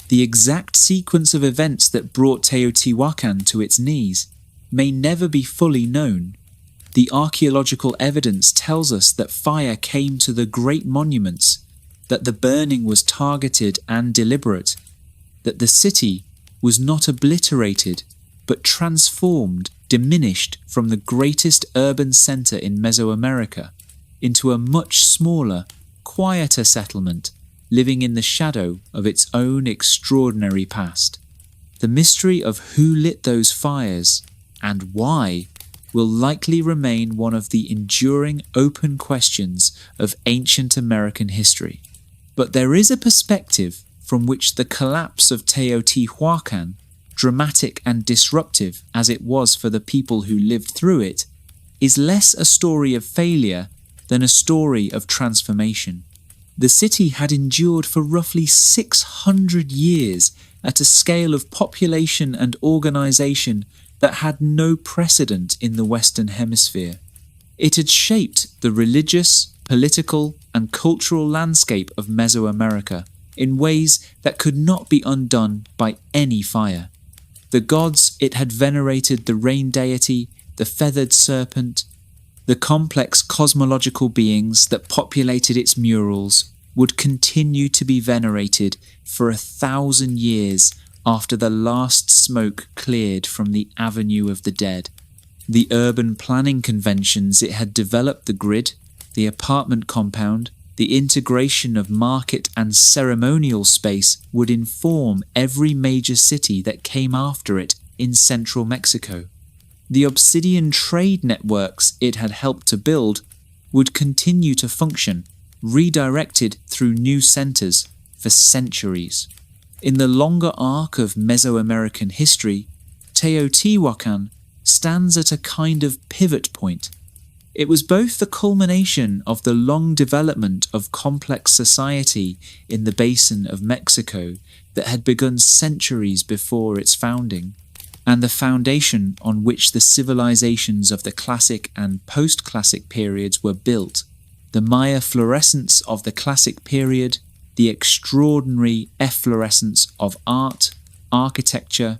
The exact sequence of events that brought Teotihuacan to its knees may never be fully known. The archaeological evidence tells us that fire came to the great monuments, that the burning was targeted and deliberate, that the city was not obliterated but transformed, diminished from the greatest urban center in Mesoamerica. into a much smaller, quieter settlement, living in the shadow of its own extraordinary past. The mystery of who lit those fires and why will likely remain one of the enduring open questions of ancient American history. But there is a perspective from which the collapse of Teotihuacan, dramatic and disruptive as it was for the people who lived through it, is less a story of failure than a story of transformation. The city had endured for roughly 600 years at a scale of population and organization that had no precedent in the Western Hemisphere. It had shaped the religious, political, and cultural landscape of Mesoamerica in ways that could not be undone by any fire. The gods it had venerated, the rain deity, the feathered serpent, the complex cosmological beings that populated its murals, would continue to be venerated for 1,000 years after the last smoke cleared from the Avenue of the Dead. The urban planning conventions it had developed, the grid, the apartment compound, the integration of market and ceremonial space would inform every major city that came after it in central Mexico. The obsidian trade networks it had helped to build would continue to function, redirected through new centers for centuries. In the longer arc of Mesoamerican history, Teotihuacan stands at a kind of pivot point. It was both the culmination of the long development of complex society in the basin of Mexico that had begun centuries before its founding, and the foundation on which the civilizations of the classic and post-classic periods were built. The Maya florescence of the classic period, the extraordinary efflorescence of art, architecture,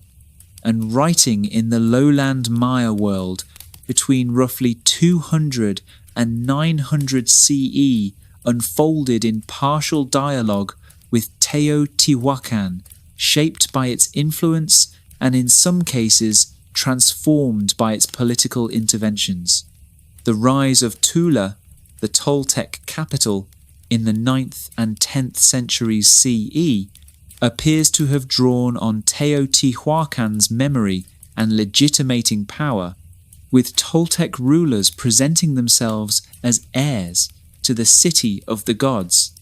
and writing in the lowland Maya world between roughly 200 and 900 CE unfolded in partial dialogue with Teotihuacan, shaped by its influence and in some cases transformed by its political interventions. The rise of Tula, the Toltec capital, in the 9th and 10th centuries CE, appears to have drawn on Teotihuacan's memory and legitimating power, with Toltec rulers presenting themselves as heirs to the city of the gods,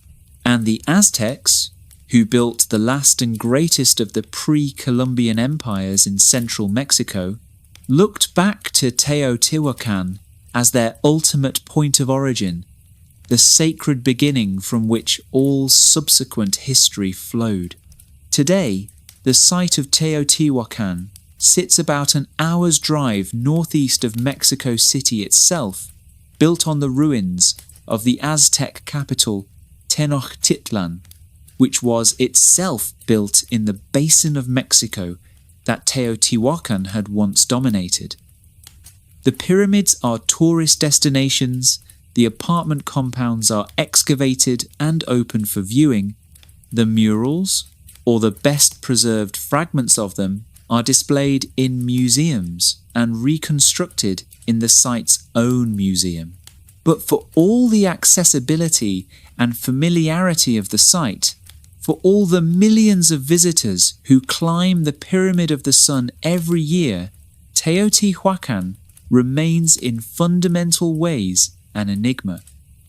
and the Aztecs, who built the last and greatest of the pre-Columbian empires in central Mexico, looked back to Teotihuacan as their ultimate point of origin, the sacred beginning from which all subsequent history flowed. Today, the site of Teotihuacan sits about an hour's drive northeast of Mexico City itself, built on the ruins of the Aztec capital Tenochtitlan, which was itself built in the basin of Mexico that Teotihuacan had once dominated. The pyramids are tourist destinations, the apartment compounds are excavated and open for viewing, the murals, or the best preserved fragments of them, are displayed in museums and reconstructed in the site's own museum. But for all the accessibility and familiarity of the site, for all the millions of visitors who climb the Pyramid of the Sun every year, Teotihuacan remains in fundamental ways an enigma.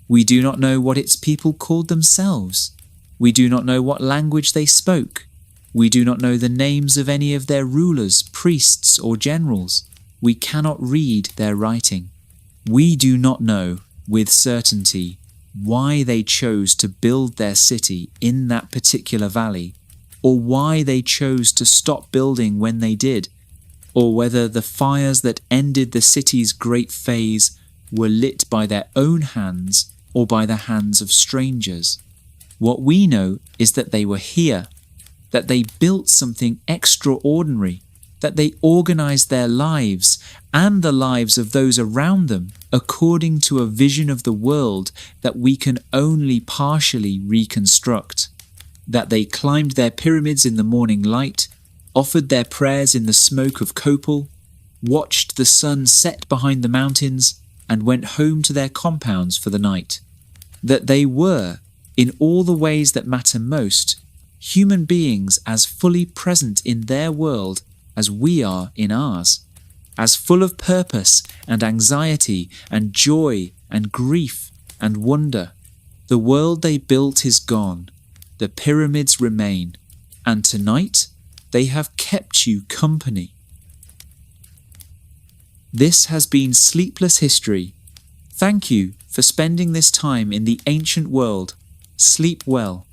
We do not know what its people called themselves. We do not know what language they spoke. We do not know the names of any of their rulers, priests, or generals. We cannot read their writing. We do not know, with certainty, why they chose to build their city in that particular valley, or why they chose to stop building when they did, or whether the fires that ended the city's great phase were lit by their own hands or by the hands of strangers. What we know is that they were here, that they built something extraordinary, that they organized their lives and the lives of those around them according to a vision of the world that we can only partially reconstruct, that they climbed their pyramids in the morning light, offered their prayers in the smoke of copal, watched the sun set behind the mountains, and went home to their compounds for the night. That they were, in all the ways that matter most, human beings as fully present in their world as we are in ours, as full of purpose and anxiety and joy and grief and wonder. The world they built is gone, the pyramids remain, and tonight they have kept you company. This has been Sleepless History. Thank you for spending this time in the ancient world. Sleep well.